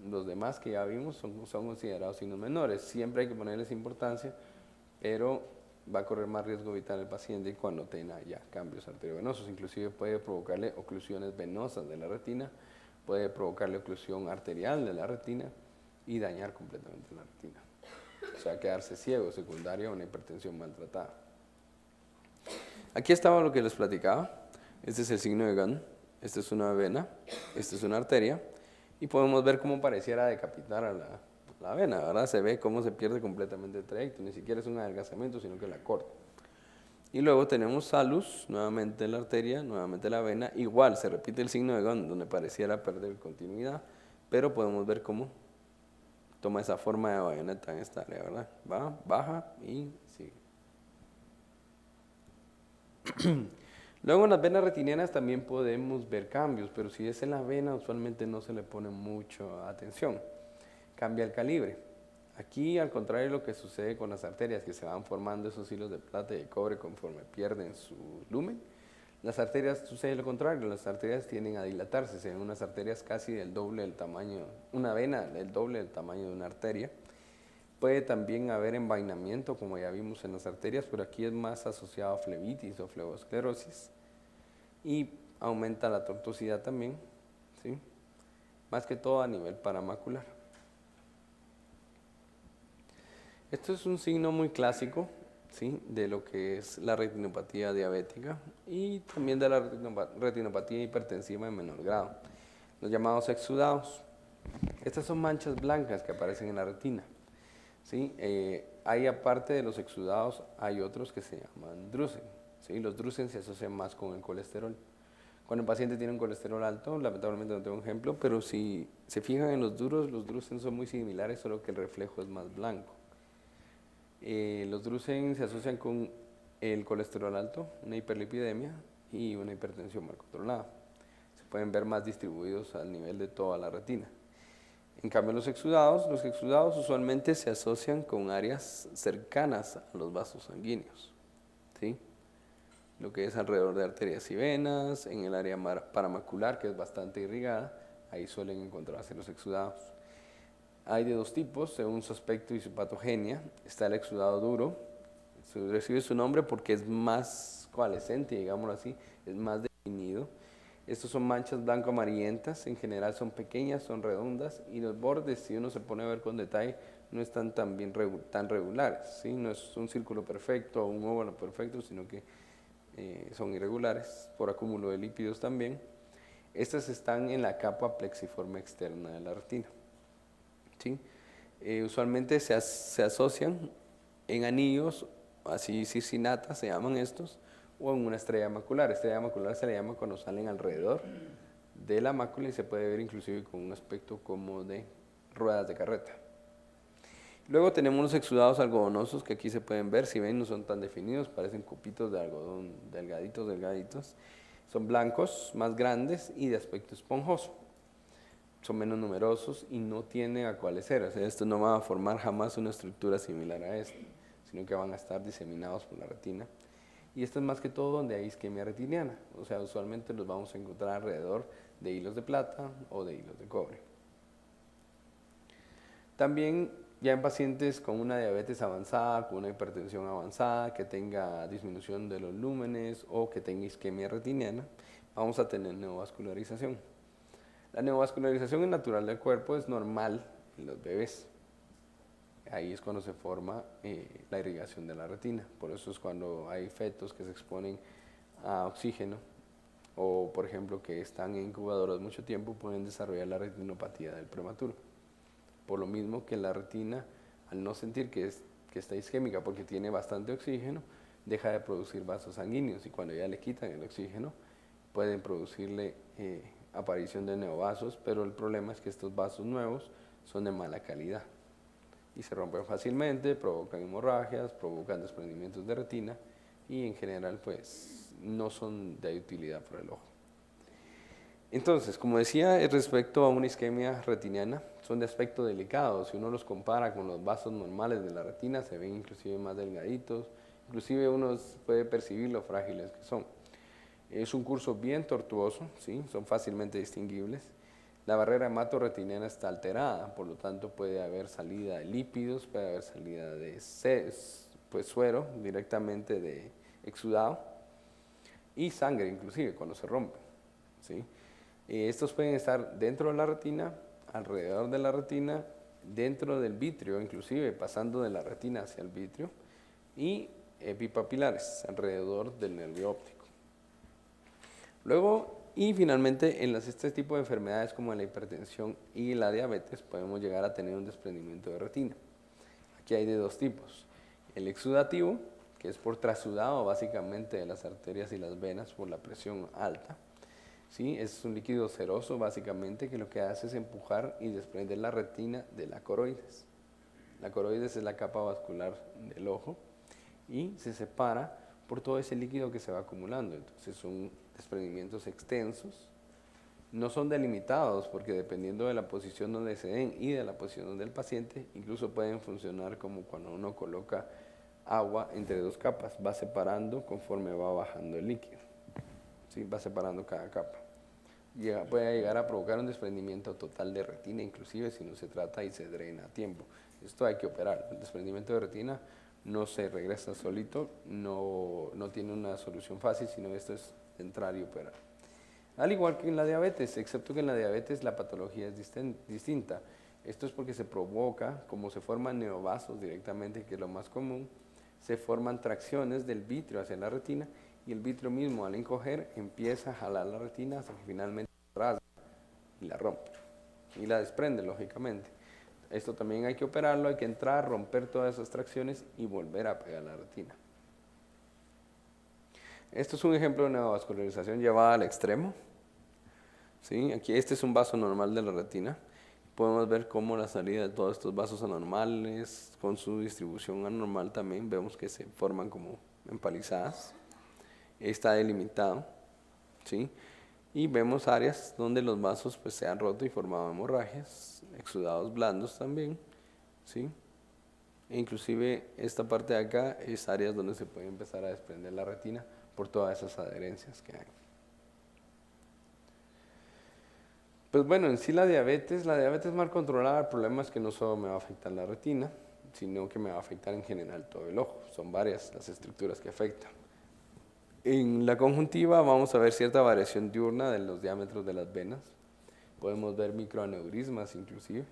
Los demás que ya vimos son considerados signos menores. Siempre hay que ponerles importancia, pero va a correr más riesgo vital el paciente cuando tenga ya cambios arteriovenosos. Inclusive puede provocarle oclusiones venosas de la retina, puede provocarle oclusión arterial de la retina y dañar completamente la retina. O sea, quedarse ciego secundario a una hipertensión maltratada. Aquí estaba lo que les platicaba. Este es el signo de Gunn. Esta es una vena, esta es una arteria. Y podemos ver cómo pareciera decapitar a la vena, ¿verdad? Se ve cómo se pierde completamente el trayecto. Ni siquiera es un adelgazamiento, sino que la corta. Y luego tenemos Salus, nuevamente la arteria, nuevamente la vena. Igual, se repite el signo de Gunn, donde pareciera perder continuidad, pero podemos ver cómo toma esa forma de bayoneta en esta área, ¿verdad? Va, baja y sigue. Luego en las venas retinianas también podemos ver cambios, pero si es en la vena usualmente no se le pone mucha atención. Cambia el calibre. Aquí, al contrario de lo que sucede con las arterias, que se van formando esos hilos de plata y de cobre conforme pierden su lumen, Las arterias sucede lo contrario, las arterias tienden a dilatarse, se ven unas arterias casi del doble del tamaño, una vena del doble del tamaño de una arteria. Puede también haber envainamiento, como ya vimos en las arterias, pero aquí es más asociado a flebitis o flebosclerosis. Y aumenta la tortuosidad también, ¿sí? Más que todo a nivel paramacular. Esto es un signo muy clásico, ¿sí?, de lo que es la retinopatía diabética y también de la retinopatía hipertensiva en menor grado, los llamados exudados. Estas son manchas blancas que aparecen en la retina. ¿Sí? Hay, aparte de los exudados, hay otros que se llaman drusen, ¿sí? Los drusen se asocian más con el colesterol. Cuando el paciente tiene un colesterol alto, lamentablemente no tengo un ejemplo, pero si se fijan en los drusen son muy similares, solo que el reflejo es más blanco. Los drusen se asocian con el colesterol alto, una hiperlipidemia y una hipertensión mal controlada. Se pueden ver más distribuidos al nivel de toda la retina. En cambio, los exudados usualmente se asocian con áreas cercanas a los vasos sanguíneos, ¿sí? Lo que es alrededor de arterias y venas, en el área paramacular, que es bastante irrigada, ahí suelen encontrarse los exudados. Hay de dos tipos, según su aspecto y su patogenia. Está el exudado duro, recibe su nombre porque es más coalescente, digámoslo así, es más definido. Estos son manchas blanco-amarillentas, en general son pequeñas, son redondas y los bordes, si uno se pone a ver con detalle, no están tan regulares, ¿sí? No es un círculo perfecto o un óvalo perfecto, sino que son irregulares por acúmulo de lípidos también. Estas están en la capa plexiforme externa de la retina, ¿sí? Usualmente se asocian en anillos, así circinatas se llaman estos, o en una estrella macular. Estrella macular se le llama cuando salen alrededor de la mácula y se puede ver inclusive con un aspecto como de ruedas de carreta. Luego tenemos los exudados algodonosos, que aquí se pueden ver, si ven no son tan definidos, parecen copitos de algodón delgaditos. Son blancos, más grandes y de aspecto esponjoso. Son menos numerosos y no tienen a coalescer, o sea, esto no va a formar jamás una estructura similar a esto, sino que van a estar diseminados por la retina. Y esto es más que todo donde hay isquemia retiniana, o sea, usualmente los vamos a encontrar alrededor de hilos de plata o de hilos de cobre. También ya en pacientes con una diabetes avanzada, con una hipertensión avanzada, que tenga disminución de los lúmenes o que tenga isquemia retiniana, vamos a tener neovascularización. La neovascularización es natural del cuerpo, es normal en los bebés. Ahí es cuando se forma la irrigación de la retina. Por eso es cuando hay fetos que se exponen a oxígeno o, por ejemplo, que están en incubadoras mucho tiempo, pueden desarrollar la retinopatía del prematuro. Por lo mismo que la retina, al no sentir que está isquémica porque tiene bastante oxígeno, deja de producir vasos sanguíneos y cuando ya le quitan el oxígeno pueden producirle aparición de neovasos, pero el problema es que estos vasos nuevos son de mala calidad y se rompen fácilmente, provocan hemorragias, provocan desprendimientos de retina y en general pues no son de utilidad para el ojo. Entonces, como decía, respecto a una isquemia retiniana, son de aspecto delicado. Si uno los compara con los vasos normales de la retina, se ven inclusive más delgaditos, inclusive uno puede percibir lo frágiles que son. Es un curso bien tortuoso, ¿sí? Son fácilmente distinguibles. La barrera hematorretiniana está alterada, por lo tanto puede haber salida de lípidos, puede haber salida de suero directamente de exudado y sangre inclusive cuando se rompe, ¿sí? Estos pueden estar dentro de la retina, alrededor de la retina, dentro del vitrio inclusive, pasando de la retina hacia el vitrio y epipapilares alrededor del nervio óptico. Luego, y finalmente, en este tipo de enfermedades como la hipertensión y la diabetes, podemos llegar a tener un desprendimiento de retina. Aquí hay de dos tipos. El exudativo, que es por trasudado básicamente de las arterias y las venas por la presión alta. ¿Sí? Es un líquido ceroso básicamente que lo que hace es empujar y desprender la retina de la coroides. La coroides es la capa vascular del ojo y se separa por todo ese líquido que se va acumulando. Entonces son desprendimientos extensos, no son delimitados porque dependiendo de la posición donde se den y de la posición del paciente, incluso pueden funcionar como cuando uno coloca agua entre dos capas, va separando conforme va bajando el líquido. ¿sí? Va separando cada capa. Puede llegar a provocar un desprendimiento total de retina, inclusive si no se trata y se drena a tiempo. Esto hay que operar. El desprendimiento de retina no se regresa solito, no tiene una solución fácil, sino esto es entrar y operar. Al igual que en la diabetes, excepto que en la diabetes la patología es distinta. Esto es porque se provoca, como se forman neovasos directamente, que es lo más común, se forman tracciones del vitrio hacia la retina y el vitrio mismo al encoger empieza a jalar la retina hasta que finalmente rasga y la rompe y la desprende lógicamente. Esto también hay que operarlo, hay que entrar, romper todas esas tracciones y volver a pegar la retina. Esto es un ejemplo de neovascularización llevada al extremo. ¿Sí? Aquí este es un vaso normal de la retina. Podemos ver cómo la salida de todos estos vasos anormales, con su distribución anormal también, vemos que se forman como empalizadas. Está delimitado, ¿sí? Y vemos áreas donde los vasos pues, se han roto y formado hemorragias, exudados blandos también, ¿sí? E inclusive esta parte de acá es áreas donde se puede empezar a desprender la retina por todas esas adherencias que hay. Pues bueno, en sí la diabetes mal controlada, el problema es que no solo me va a afectar la retina, sino que me va a afectar en general todo el ojo. Son varias las estructuras que afectan. En la conjuntiva vamos a ver cierta variación diurna de los diámetros de las venas. Podemos ver microaneurismas inclusive.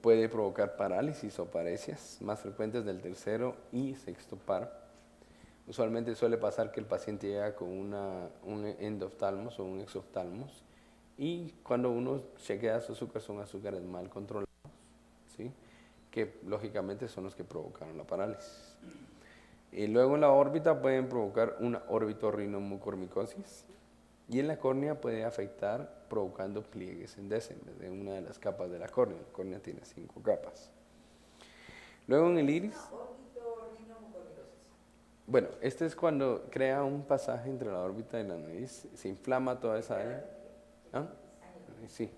Puede provocar parálisis o paresias, más frecuentes del tercero y sexto par. Usualmente suele pasar que el paciente llega con un endoftalmos o un exoftalmos y cuando uno chequea su azúcar son azúcares mal controlados, ¿sí? Que lógicamente son los que provocaron la parálisis. Y luego en la órbita pueden provocar una orbitorrinomucormicosis y en la córnea puede afectar provocando pliegues endésemes de una de las capas de la córnea. La córnea tiene 5 capas. Luego en el iris. Bueno, este es cuando crea un pasaje entre la órbita y la nariz, se inflama toda esa área. ¿Ah? Sí.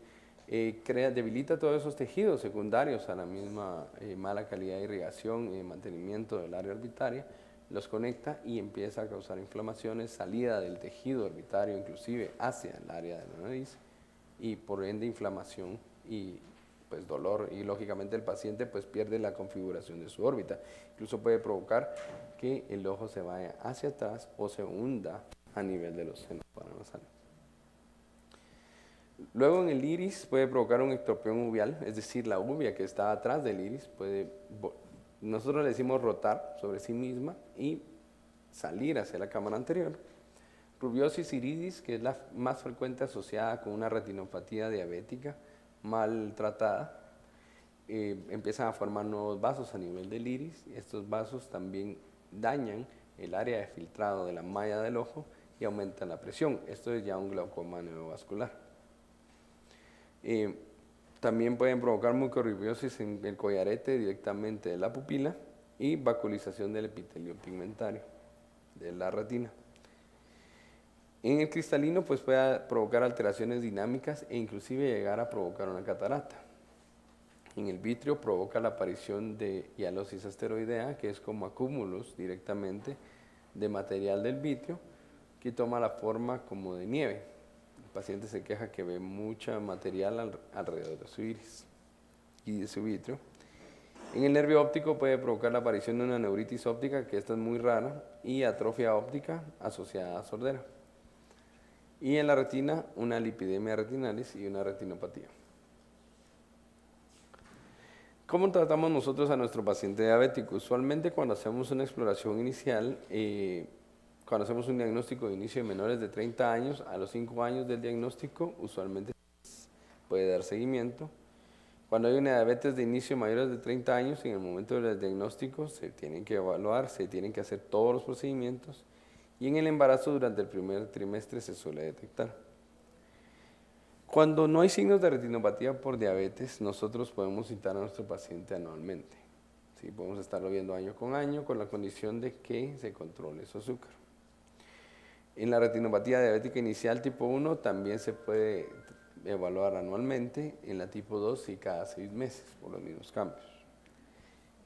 Debilita todos esos tejidos secundarios a la misma mala calidad de irrigación y de mantenimiento del área orbitaria, los conecta y empieza a causar inflamaciones, salida del tejido orbitario inclusive hacia el área de la nariz y por ende inflamación y pues dolor y lógicamente el paciente pues pierde la configuración de su órbita. Incluso puede provocar que el ojo se vaya hacia atrás o se hunda a nivel de los senos paranasales. Luego en el iris puede provocar un ectropión uveal, es decir, la uvea que está atrás del iris puede, nosotros le decimos rotar sobre sí misma y salir hacia la cámara anterior. Rubiosis iridis, que es la más frecuente asociada con una retinopatía diabética mal tratada, empiezan a formar nuevos vasos a nivel del iris y estos vasos también dañan el área de filtrado de la malla del ojo y aumentan la presión. Esto es ya un glaucoma neovascular. También pueden provocar mucorrubiosis en el collarete directamente de la pupila y vaculización del epitelio pigmentario de la retina. En el cristalino pues puede provocar alteraciones dinámicas e inclusive llegar a provocar una catarata. En el vitrio provoca la aparición de hialosis asteroidea, que es como acúmulos directamente de material del vitrio que toma la forma como de nieve. El paciente se queja que ve mucha material alrededor de su iris y de su vitrio. En el nervio óptico puede provocar la aparición de una neuritis óptica, que esta es muy rara, y atrofia óptica asociada a sordera. Y en la retina, una lipidemia retinalis y una retinopatía. ¿Cómo tratamos nosotros a nuestro paciente diabético? Usualmente cuando hacemos una exploración inicial, cuando hacemos un diagnóstico de inicio de menores de 30 años, a los 5 años del diagnóstico, usualmente puede dar seguimiento. Cuando hay una diabetes de inicio mayores de 30 años, en el momento del diagnóstico se tienen que evaluar, se tienen que hacer todos los procedimientos y en el embarazo durante el primer trimestre se suele detectar. Cuando no hay signos de retinopatía por diabetes, nosotros podemos citar a nuestro paciente anualmente. ¿Sí? Podemos estarlo viendo año con año con la condición de que se controle su azúcar. En la retinopatía diabética inicial tipo 1 también se puede evaluar anualmente, en la tipo 2 y cada 6 meses por los mismos cambios.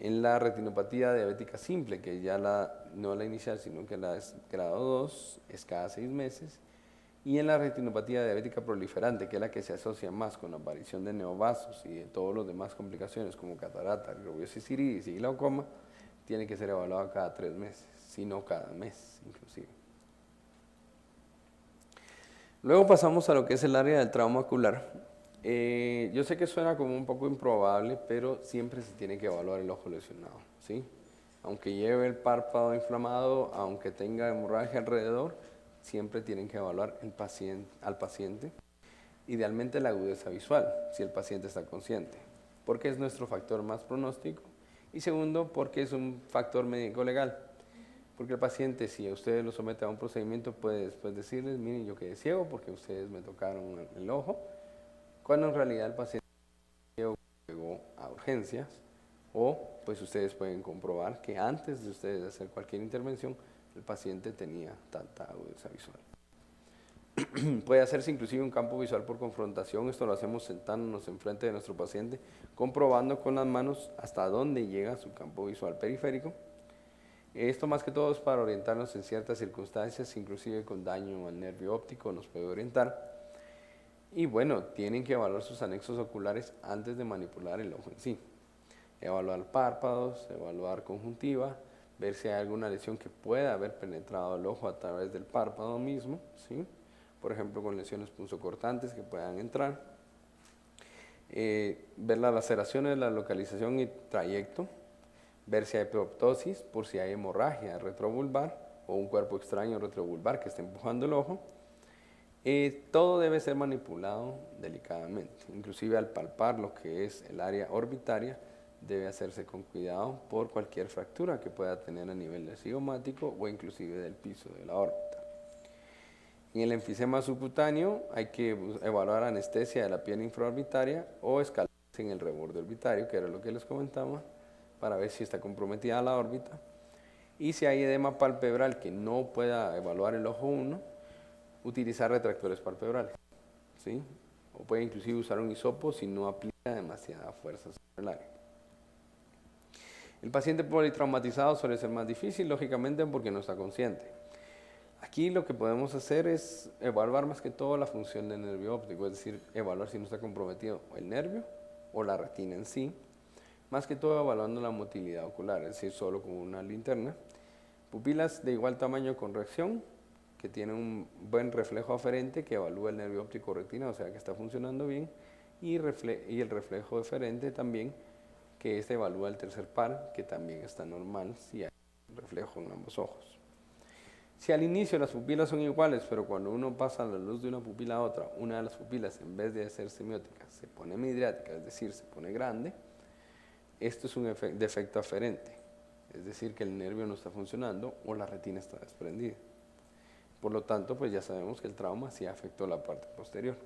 En la retinopatía diabética simple, que ya no la inicial, sino que la es grado 2, es cada 6 meses. Y en la retinopatía diabética proliferante, que es la que se asocia más con la aparición de neovasos y de todas las demás complicaciones como catarata, arteriosis iridis y glaucoma, tiene que ser evaluada cada 3 meses, si no cada mes inclusive. Luego pasamos a lo que es el área del trauma ocular. Yo sé que suena como un poco improbable, pero siempre se tiene que evaluar el ojo lesionado, ¿sí? Aunque lleve el párpado inflamado, aunque tenga hemorragia alrededor, siempre tienen que evaluar al paciente, idealmente la agudeza visual, si el paciente está consciente, porque es nuestro factor más pronóstico, y segundo, porque es un factor médico legal, porque el paciente, si ustedes lo someten a un procedimiento, puede después decirles, miren, yo quedé ciego porque ustedes me tocaron el ojo, cuando en realidad el paciente llegó a urgencias, o pues ustedes pueden comprobar que antes de ustedes hacer cualquier intervención, el paciente tenía tanta agudeza visual. Puede hacerse inclusive un campo visual por confrontación, esto lo hacemos sentándonos enfrente de nuestro paciente, comprobando con las manos hasta dónde llega su campo visual periférico. Esto más que todo es para orientarnos en ciertas circunstancias, inclusive con daño al nervio óptico nos puede orientar. Y bueno, tienen que evaluar sus anexos oculares antes de manipular el ojo en sí. Evaluar párpados, evaluar conjuntiva, ver si hay alguna lesión que pueda haber penetrado el ojo a través del párpado mismo, ¿sí? Por ejemplo, con lesiones punzocortantes que puedan entrar. Ver las laceraciones, la localización y trayecto. Ver si hay preoptosis, por si hay hemorragia retrovulvar o un cuerpo extraño retrovulvar que esté empujando el ojo. Todo debe ser manipulado delicadamente, inclusive al palpar lo que es el área orbitaria, debe hacerse con cuidado por cualquier fractura que pueda tener a nivel del cigomático o inclusive del piso de la órbita. En el enfisema subcutáneo hay que evaluar anestesia de la piel infraorbitaria o escalarse en el reborde orbitario, que era lo que les comentaba, para ver si está comprometida la órbita. Y si hay edema palpebral que no pueda evaluar el ojo 1, utilizar retractores palpebrales, ¿sí? O puede inclusive usar un hisopo si no aplica demasiada fuerza sobre el área. El paciente politraumatizado suele ser más difícil, lógicamente, porque no está consciente. Aquí lo que podemos hacer es evaluar más que todo la función del nervio óptico, es decir, evaluar si no está comprometido el nervio o la retina en sí, más que todo evaluando la motilidad ocular, es decir, solo con una linterna. Pupilas de igual tamaño con reacción, que tiene un buen reflejo aferente que evalúa el nervio óptico retina, o sea que está funcionando bien, y el reflejo deferente también, que este evalúa el tercer par, que también está normal si hay reflejo en ambos ojos. Si al inicio las pupilas son iguales, pero cuando uno pasa la luz de una pupila a otra, una de las pupilas en vez de ser semiótica se pone midriática, es decir, se pone grande, esto es un defecto aferente, es decir, que el nervio no está funcionando o la retina está desprendida. Por lo tanto, pues ya sabemos que el trauma sí afectó la parte posterior.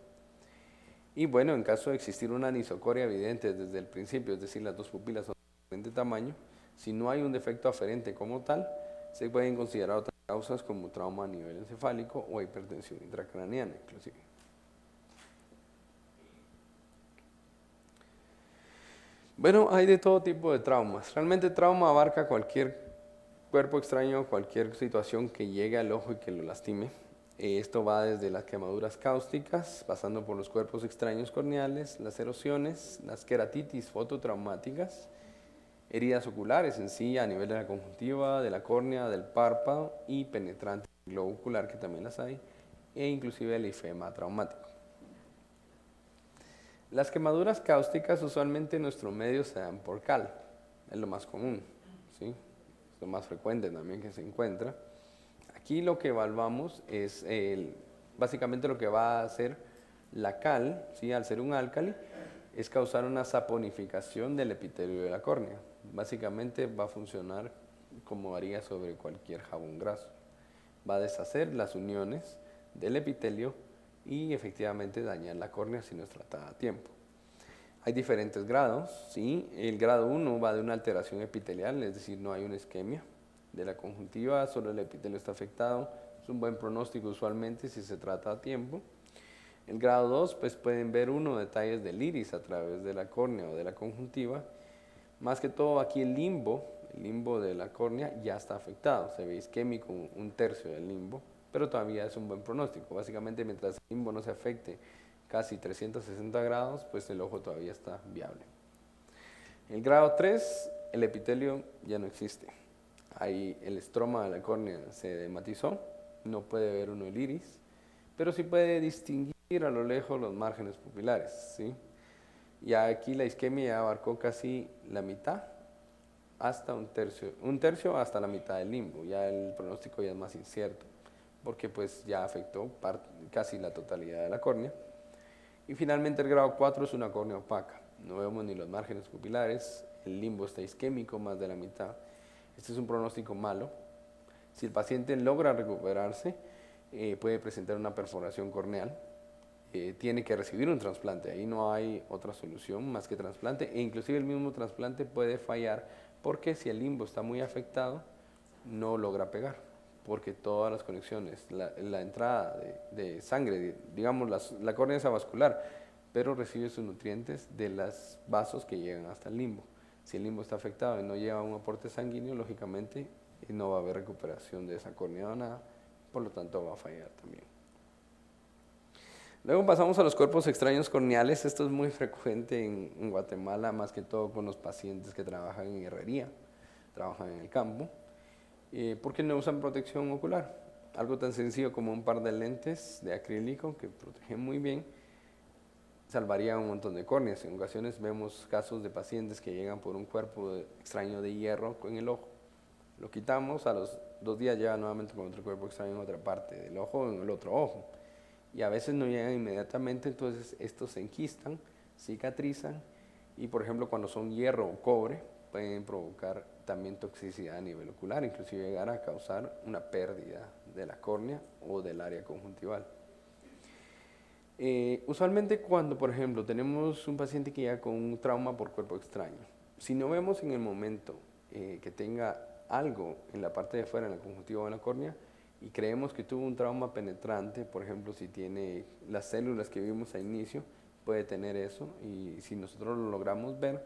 Y bueno, en caso de existir una anisocoria evidente desde el principio, es decir, las dos pupilas son de diferente tamaño, si no hay un defecto aferente como tal, se pueden considerar otras causas como trauma a nivel encefálico o hipertensión intracraniana inclusive. Bueno, hay de todo tipo de traumas. Realmente trauma abarca cualquier cuerpo extraño, cualquier situación que llegue al ojo y que lo lastime. Esto va desde las quemaduras cáusticas, pasando por los cuerpos extraños corneales, las erosiones, las queratitis fototraumáticas, heridas oculares en sí a nivel de la conjuntiva, de la córnea, del párpado y penetrantes del globo ocular, que también las hay, e inclusive el ifema traumático. Las quemaduras cáusticas usualmente en nuestro medio se dan por cal, es lo más común, ¿sí? Es lo más frecuente también que se encuentra. Aquí lo que evaluamos es básicamente lo que va a hacer la cal, ¿sí? Al ser un álcali, es causar una saponificación del epitelio de la córnea. Básicamente va a funcionar como haría sobre cualquier jabón graso. Va a deshacer las uniones del epitelio y efectivamente dañar la córnea si no es tratada a tiempo. Hay diferentes grados, ¿sí? El grado 1 va de una alteración epitelial, es decir, no hay una isquemia de la conjuntiva, solo el epitelio está afectado. Es un buen pronóstico usualmente si se trata a tiempo. El grado 2, pues pueden ver detalles del iris a través de la córnea o de la conjuntiva, Más que todo aquí el limbo de la córnea ya está afectado, se ve isquémico un tercio del limbo, pero todavía es un buen pronóstico. Básicamente mientras el limbo no se afecte casi 360 grados, pues el ojo todavía está viable. El grado 3, el epitelio ya no existe. Ahí el estroma de la córnea se dematizó, no puede ver uno el iris, pero sí puede distinguir a lo lejos los márgenes pupilares, ¿sí? Y aquí la isquemia ya abarcó casi la mitad, hasta un tercio hasta la mitad del limbo. Ya el pronóstico ya es más incierto, porque pues ya afectó casi la totalidad de la córnea. Y finalmente el grado 4 es una córnea opaca. No vemos ni los márgenes pupilares, el limbo está isquémico, más de la mitad. Este es un pronóstico malo. Si el paciente logra recuperarse, puede presentar una perforación corneal. Tiene que recibir un trasplante, ahí no hay otra solución más que trasplante, e inclusive el mismo trasplante puede fallar porque si el limbo está muy afectado, no logra pegar, porque todas las conexiones, la entrada de sangre, digamos la córnea es avascular, pero recibe sus nutrientes de los vasos que llegan hasta el limbo. Si el limbo está afectado y no lleva un aporte sanguíneo, lógicamente no va a haber recuperación de esa córnea o nada, por lo tanto va a fallar también. Luego pasamos a los cuerpos extraños corneales. Esto es muy frecuente en Guatemala, más que todo con los pacientes que trabajan en herrería, trabajan en el campo, porque no usan protección ocular. Algo tan sencillo como un par de lentes de acrílico que protegen muy bien, salvaría un montón de córneas. En ocasiones vemos casos de pacientes que llegan por un cuerpo extraño de hierro en el ojo. Lo quitamos, a los 2 días llega nuevamente con otro cuerpo extraño en otra parte del ojo o en el otro ojo. Y a veces no llegan inmediatamente, entonces estos se enquistan, cicatrizan y por ejemplo cuando son hierro o cobre pueden provocar también toxicidad a nivel ocular, inclusive llegar a causar una pérdida de la córnea o del área conjuntival. Usualmente cuando por ejemplo tenemos un paciente que llega con un trauma por cuerpo extraño, si no vemos en el momento que tenga algo en la parte de fuera, en la conjuntiva o en la córnea, y creemos que tuvo un trauma penetrante, por ejemplo, si tiene las células que vimos al inicio, puede tener eso, y si nosotros lo logramos ver,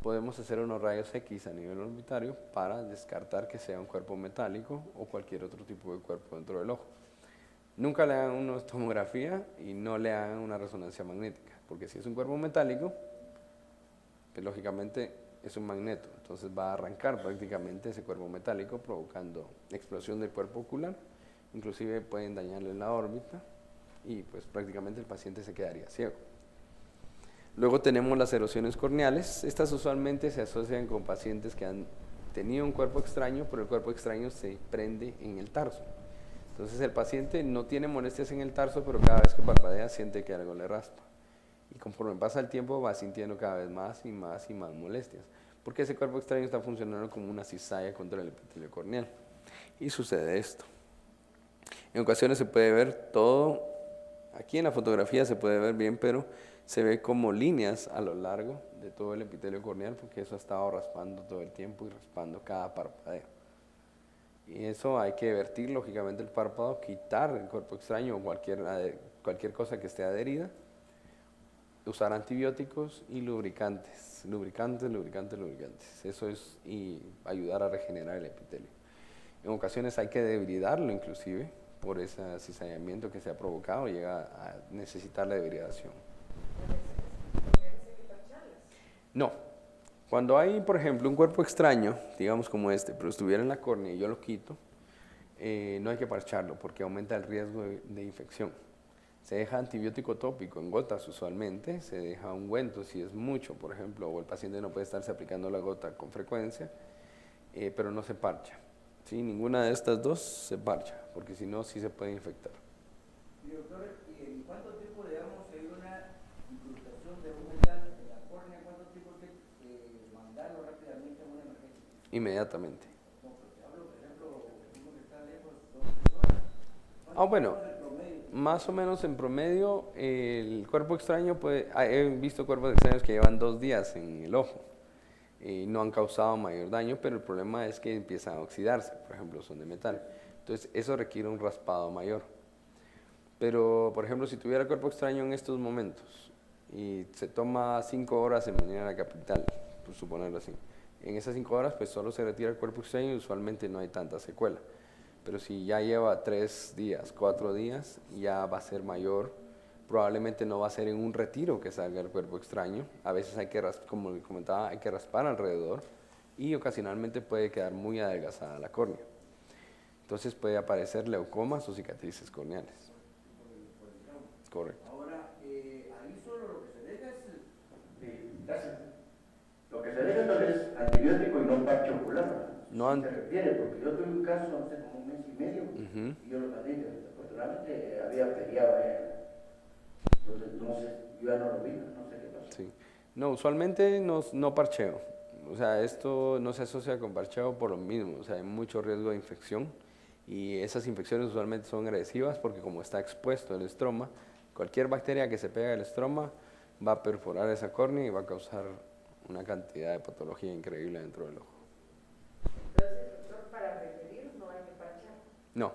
podemos hacer unos rayos X a nivel orbitario para descartar que sea un cuerpo metálico o cualquier otro tipo de cuerpo dentro del ojo. Nunca le hagan una tomografía y no le hagan una resonancia magnética, porque si es un cuerpo metálico, pues lógicamente es un magneto, entonces va a arrancar prácticamente ese cuerpo metálico provocando explosión del cuerpo ocular, inclusive pueden dañarle la órbita y pues prácticamente el paciente se quedaría ciego. Luego tenemos las erosiones corneales. Estas usualmente se asocian con pacientes que han tenido un cuerpo extraño, pero el cuerpo extraño se prende en el tarso. Entonces el paciente no tiene molestias en el tarso, pero cada vez que parpadea siente que algo le raspa. Y conforme pasa el tiempo va sintiendo cada vez más y más y más molestias, porque ese cuerpo extraño está funcionando como una cizalla contra el epitelio corneal. Y sucede esto. En ocasiones se puede ver todo, aquí en la fotografía se puede ver bien, pero se ve como líneas a lo largo de todo el epitelio corneal, porque eso ha estado raspando todo el tiempo y raspando cada parpadeo. Y eso hay que vertir lógicamente el párpado, quitar el cuerpo extraño o cualquier cosa que esté adherida, usar antibióticos y lubricantes. Eso es y ayudar a regenerar el epitelio. En ocasiones hay que debridarlo inclusive por ese cizallamiento que se ha provocado, llega a necesitar la debridación. No. Cuando hay, por ejemplo, un cuerpo extraño, digamos como este, pero estuviera en la córnea y yo lo quito, no hay que parcharlo porque aumenta el riesgo de infección. Se deja antibiótico tópico en gotas usualmente, se deja ungüento si es mucho, por ejemplo, o el paciente no puede estarse aplicando la gota con frecuencia, pero no se parcha. ¿Sí? Ninguna de estas dos se parcha, porque si no, sí se puede infectar. Y doctor, ¿y en cuánto tiempo, digamos, hay una incrustación de un metal en la córnea? ¿Cuánto tiempo hay que mandarlo rápidamente a una emergencia? Inmediatamente. No, pero te hablo, por ejemplo, uno que está lejos, 2 o 3 horas. Bueno. Más o menos en promedio, el cuerpo extraño he visto cuerpos extraños que llevan 2 días en el ojo y no han causado mayor daño, pero el problema es que empiezan a oxidarse, por ejemplo, son de metal. Entonces, eso requiere un raspado mayor. Pero, por ejemplo, si tuviera cuerpo extraño en estos momentos y se toma 5 horas en venir a la capital, por suponerlo así. En esas 5 horas pues solo se retira el cuerpo extraño y usualmente no hay tanta secuela. Pero si ya lleva 3 días, 4 días, ya va a ser mayor. Probablemente no va a ser en un retiro que salga el cuerpo extraño. A veces hay que, como le comentaba, hay que raspar alrededor y ocasionalmente puede quedar muy adelgazada la córnea. Entonces puede aparecer leucomas o cicatrices corneales. Correcto. Ahora, ahí solo lo que se deja es, gracias. Lo que se deja entonces es antibiótico y no parche ocular. No ¿Se refiere? Porque yo tuve un caso hace como un mes y medio Uh-huh. y yo lo mandé, desafortunadamente había feriado entonces no sé, yo ya no lo vi, no sé qué pasó. Sí. No, usualmente no parcheo. O sea, esto no se asocia con parcheo por lo mismo. O sea, hay mucho riesgo de infección y esas infecciones usualmente son agresivas porque como está expuesto el estroma, cualquier bacteria que se pega al estroma va a perforar esa córnea y va a causar una cantidad de patología increíble dentro del ojo. Entonces, doctor, para preferir no hay que parchar. No,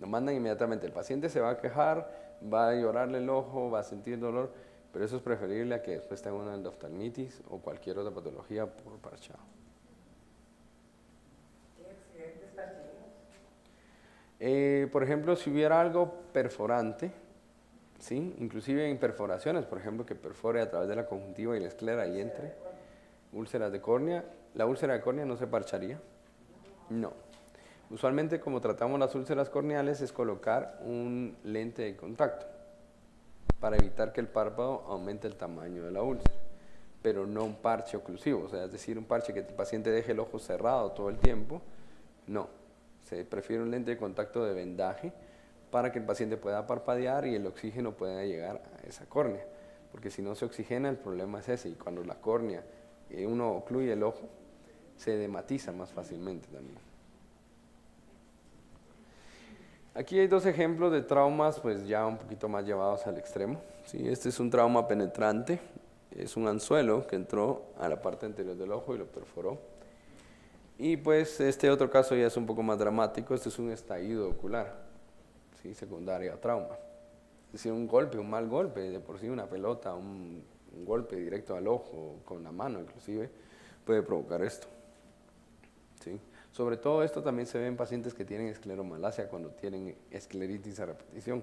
lo mandan inmediatamente. El paciente se va a quejar, va a llorarle el ojo, va a sentir dolor, pero eso es preferible a que después tenga una endoftalmitis o cualquier otra patología por parchado. ¿Qué accidentes parcheados? Por ejemplo, si hubiera algo perforante, ¿sí? Inclusive en perforaciones, por ejemplo, que perfore a través de la conjuntiva y la esclera y entre úlceras de córnea, la úlcera de córnea no se parcharía. No. Usualmente como tratamos las úlceras corneales es colocar un lente de contacto para evitar que el párpado aumente el tamaño de la úlcera, pero no un parche oclusivo, o sea, es decir, un parche que el paciente deje el ojo cerrado todo el tiempo, no. Se prefiere un lente de contacto de vendaje para que el paciente pueda parpadear y el oxígeno pueda llegar a esa córnea, porque si no se oxigena el problema es ese, y cuando la córnea, uno ocluye el ojo, se dematiza más fácilmente también. Aquí hay 2 ejemplos de traumas pues ya un poquito más llevados al extremo. ¿Sí? Este es un trauma penetrante, es un anzuelo que entró a la parte anterior del ojo y lo perforó. Y pues este otro caso ya es un poco más dramático, este es un estallido ocular, ¿sí? Secundario a trauma. Es decir, un golpe, un mal golpe, de por sí una pelota, un golpe directo al ojo, con la mano inclusive, puede provocar esto. ¿Sí? Sobre todo esto también se ve en pacientes que tienen escleromalacia cuando tienen escleritis a repetición.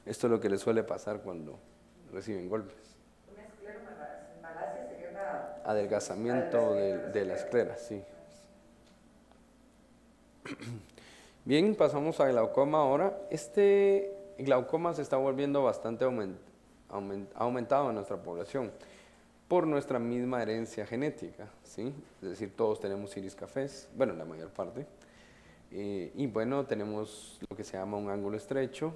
Esto es lo que les suele pasar cuando reciben golpes. Una escleromalacia sería una... Adelgazamiento de la esclera, sí. Bien, pasamos a glaucoma ahora. Este glaucoma se está volviendo bastante aumentado en nuestra población por nuestra misma herencia genética, ¿sí? Es decir, todos tenemos iris cafés, bueno, la mayor parte, y bueno, tenemos lo que se llama un ángulo estrecho,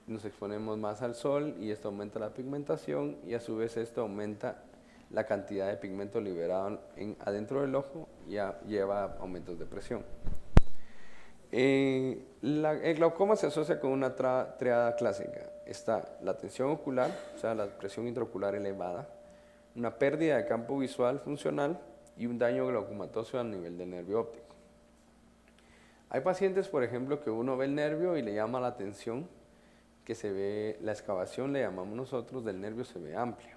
nos exponemos más al sol y esto aumenta la pigmentación y a su vez esto aumenta la cantidad de pigmento liberado adentro del ojo y lleva a aumentos de presión. El glaucoma se asocia con una triada clásica. Está la tensión ocular, o sea, la presión intraocular elevada, una pérdida de campo visual funcional y un daño glaucomatoso a nivel del nervio óptico. Hay pacientes, por ejemplo, que uno ve el nervio y le llama la atención que se ve, la excavación le llamamos nosotros, del nervio se ve amplia,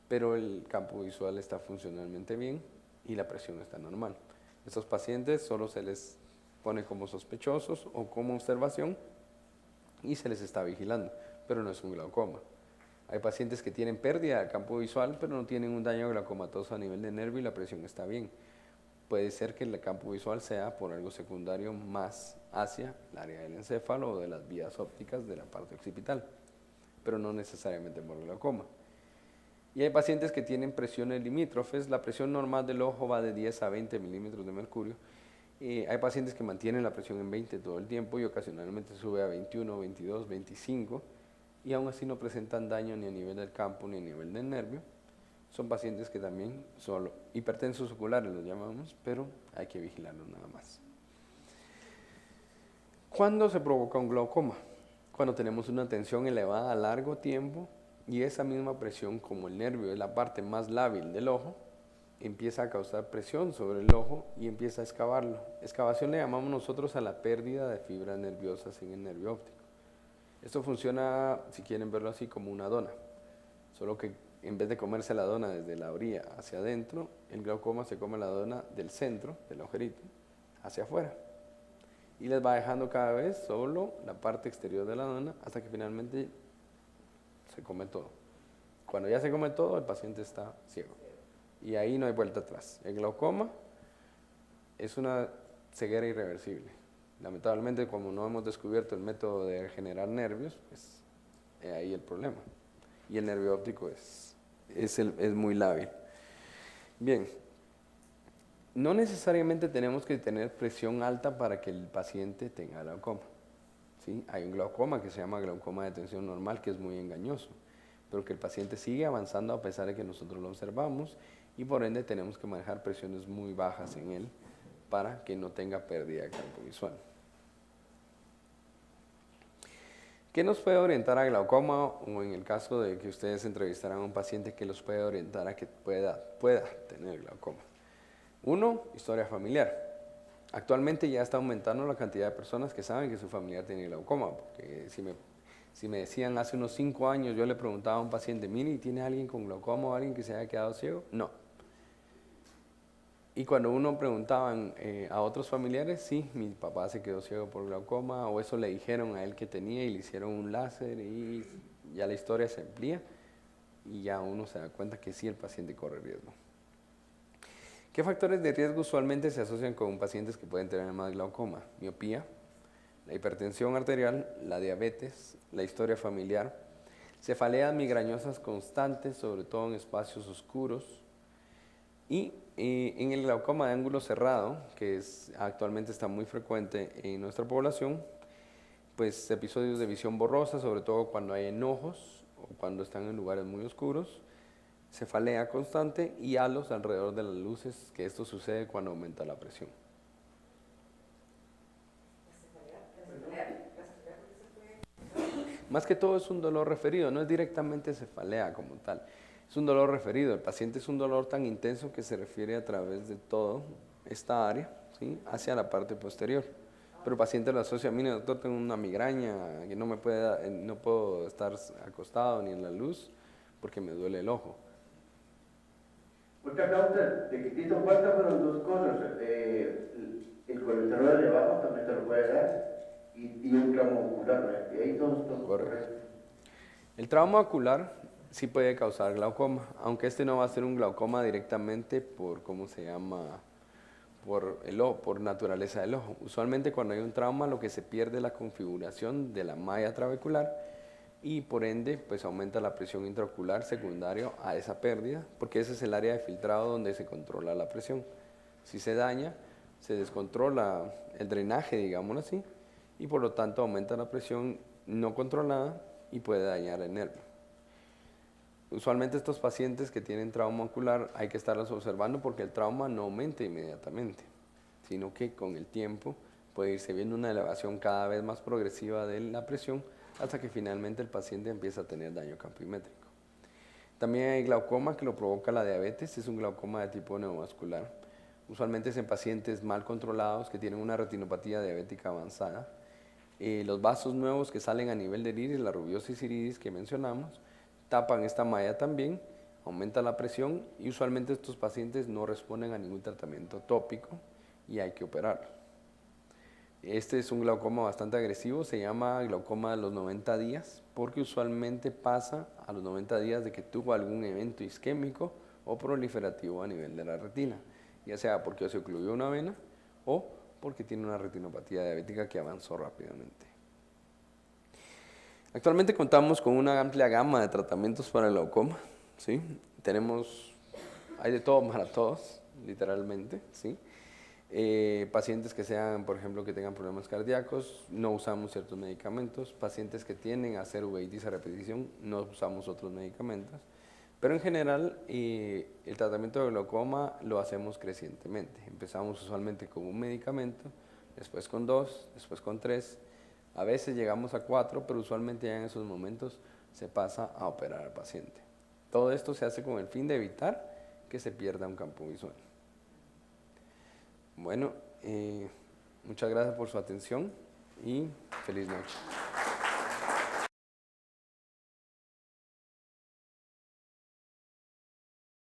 pero el campo visual está funcionalmente bien y la presión está normal. Estos pacientes solo se les pone como sospechosos o como observación y se les está vigilando, pero no es un glaucoma. Hay pacientes que tienen pérdida de campo visual, pero no tienen un daño glaucomatoso a nivel de nervio y la presión está bien. Puede ser que el campo visual sea por algo secundario más hacia el área del encéfalo o de las vías ópticas de la parte occipital, pero no necesariamente por glaucoma. Y hay pacientes que tienen presiones limítrofes. La presión normal del ojo va de 10 a 20 milímetros de mercurio. Hay pacientes que mantienen la presión en 20 todo el tiempo y ocasionalmente sube a 21, 22, 25 y aún así no presentan daño ni a nivel del campo ni a nivel del nervio. Son pacientes que también son hipertensos oculares, los llamamos, pero hay que vigilarlos nada más. ¿Cuándo se provoca un glaucoma? Cuando tenemos una tensión elevada a largo tiempo y esa misma presión, como el nervio es la parte más lábil del ojo, empieza a causar presión sobre el ojo y empieza a excavarlo. Excavación le llamamos nosotros a la pérdida de fibras nerviosas en el nervio óptico. Esto funciona, si quieren verlo así, como una dona, solo que en vez de comerse la dona desde la orilla hacia adentro, el glaucoma se come la dona del centro, del agujerito, hacia afuera. Y les va dejando cada vez solo la parte exterior de la dona hasta que finalmente se come todo. Cuando ya se come todo, el paciente está ciego. Y ahí no hay vuelta atrás. El glaucoma es una ceguera irreversible. Lamentablemente, como no hemos descubierto el método de generar nervios, pues ahí el problema. Y el nervio óptico es muy lábil. Bien, no necesariamente tenemos que tener presión alta para que el paciente tenga glaucoma. ¿Sí? Hay un glaucoma que se llama glaucoma de tensión normal, que es muy engañoso, pero que el paciente sigue avanzando a pesar de que nosotros lo observamos, y por ende tenemos que manejar presiones muy bajas en él para que no tenga pérdida de campo visual. ¿Qué nos puede orientar a glaucoma, o en el caso de que ustedes entrevistaran a un paciente, que los puede orientar a que pueda tener glaucoma? Uno, historia familiar. Actualmente ya está aumentando la cantidad de personas que saben que su familiar tiene glaucoma, porque si me decían hace unos 5 años, yo le preguntaba a un paciente, mire, ¿tiene alguien con glaucoma o alguien que se haya quedado ciego? No. Y cuando uno preguntaba a otros familiares, sí, mi papá se quedó ciego por glaucoma, o eso le dijeron a él que tenía y le hicieron un láser, y ya la historia se amplía y ya uno se da cuenta que sí, el paciente corre riesgo. ¿Qué factores de riesgo usualmente se asocian con pacientes que pueden tener más glaucoma? Miopía, la hipertensión arterial, la diabetes, la historia familiar, cefaleas migrañosas constantes, sobre todo en espacios oscuros, y en el glaucoma de ángulo cerrado, que actualmente está muy frecuente en nuestra población, pues episodios de visión borrosa, sobre todo cuando hay enojos o cuando están en lugares muy oscuros, cefalea constante y halos alrededor de las luces, que esto sucede cuando aumenta la presión. Más que todo es un dolor referido, no es directamente cefalea como tal. Es un dolor referido. El paciente es un dolor tan intenso que se refiere a través de toda esta área, ¿sí?, hacia la parte posterior. Pero el paciente lo asocia, mire doctor, tengo una migraña, que no puedo estar acostado ni en la luz porque me duele el ojo. Otra causa de que te hizo falta fueron 2 cosas. El colesterol elevado también te lo puede dar, y un trauma ocular. Y ahí todos correcto. El trauma ocular sí puede causar glaucoma, aunque este no va a ser un glaucoma directamente por, ¿cómo se llama?, por el ojo, por naturaleza del ojo. Usualmente cuando hay un trauma, lo que se pierde es la configuración de la malla trabecular, y por ende pues aumenta la presión intraocular secundario a esa pérdida, porque ese es el área de filtrado donde se controla la presión. Si se daña, se descontrola el drenaje, digámoslo así, y por lo tanto aumenta la presión no controlada y puede dañar el nervio. Usualmente estos pacientes que tienen trauma ocular hay que estarlos observando, porque el trauma no aumenta inmediatamente, sino que con el tiempo puede irse viendo una elevación cada vez más progresiva de la presión hasta que finalmente el paciente empieza a tener daño campimétrico. También hay glaucoma que lo provoca la diabetes, es un glaucoma de tipo neovascular. Usualmente es en pacientes mal controlados que tienen una retinopatía diabética avanzada. Los vasos nuevos que salen a nivel del iris, la rubiosis iridis que mencionamos, tapan esta malla también, aumenta la presión, y usualmente estos pacientes no responden a ningún tratamiento tópico y hay que operarlo. Este es un glaucoma bastante agresivo, se llama glaucoma de los 90 días, porque usualmente pasa a los 90 días de que tuvo algún evento isquémico o proliferativo a nivel de la retina, ya sea porque se ocluyó una vena o porque tiene una retinopatía diabética que avanzó rápidamente. Actualmente contamos con una amplia gama de tratamientos para el glaucoma, ¿sí? Hay de todo para todos, literalmente, ¿sí? Pacientes que sean, por ejemplo, que tengan problemas cardíacos, no usamos ciertos medicamentos. Pacientes que tienden a hacer uveitis a repetición, no usamos otros medicamentos. Pero en general, el tratamiento de glaucoma lo hacemos crecientemente. Empezamos usualmente con un medicamento, después con 2, después con 3. A veces llegamos a 4, pero usualmente ya en esos momentos se pasa a operar al paciente. Todo esto se hace con el fin de evitar que se pierda un campo visual. Bueno, muchas gracias por su atención y feliz noche.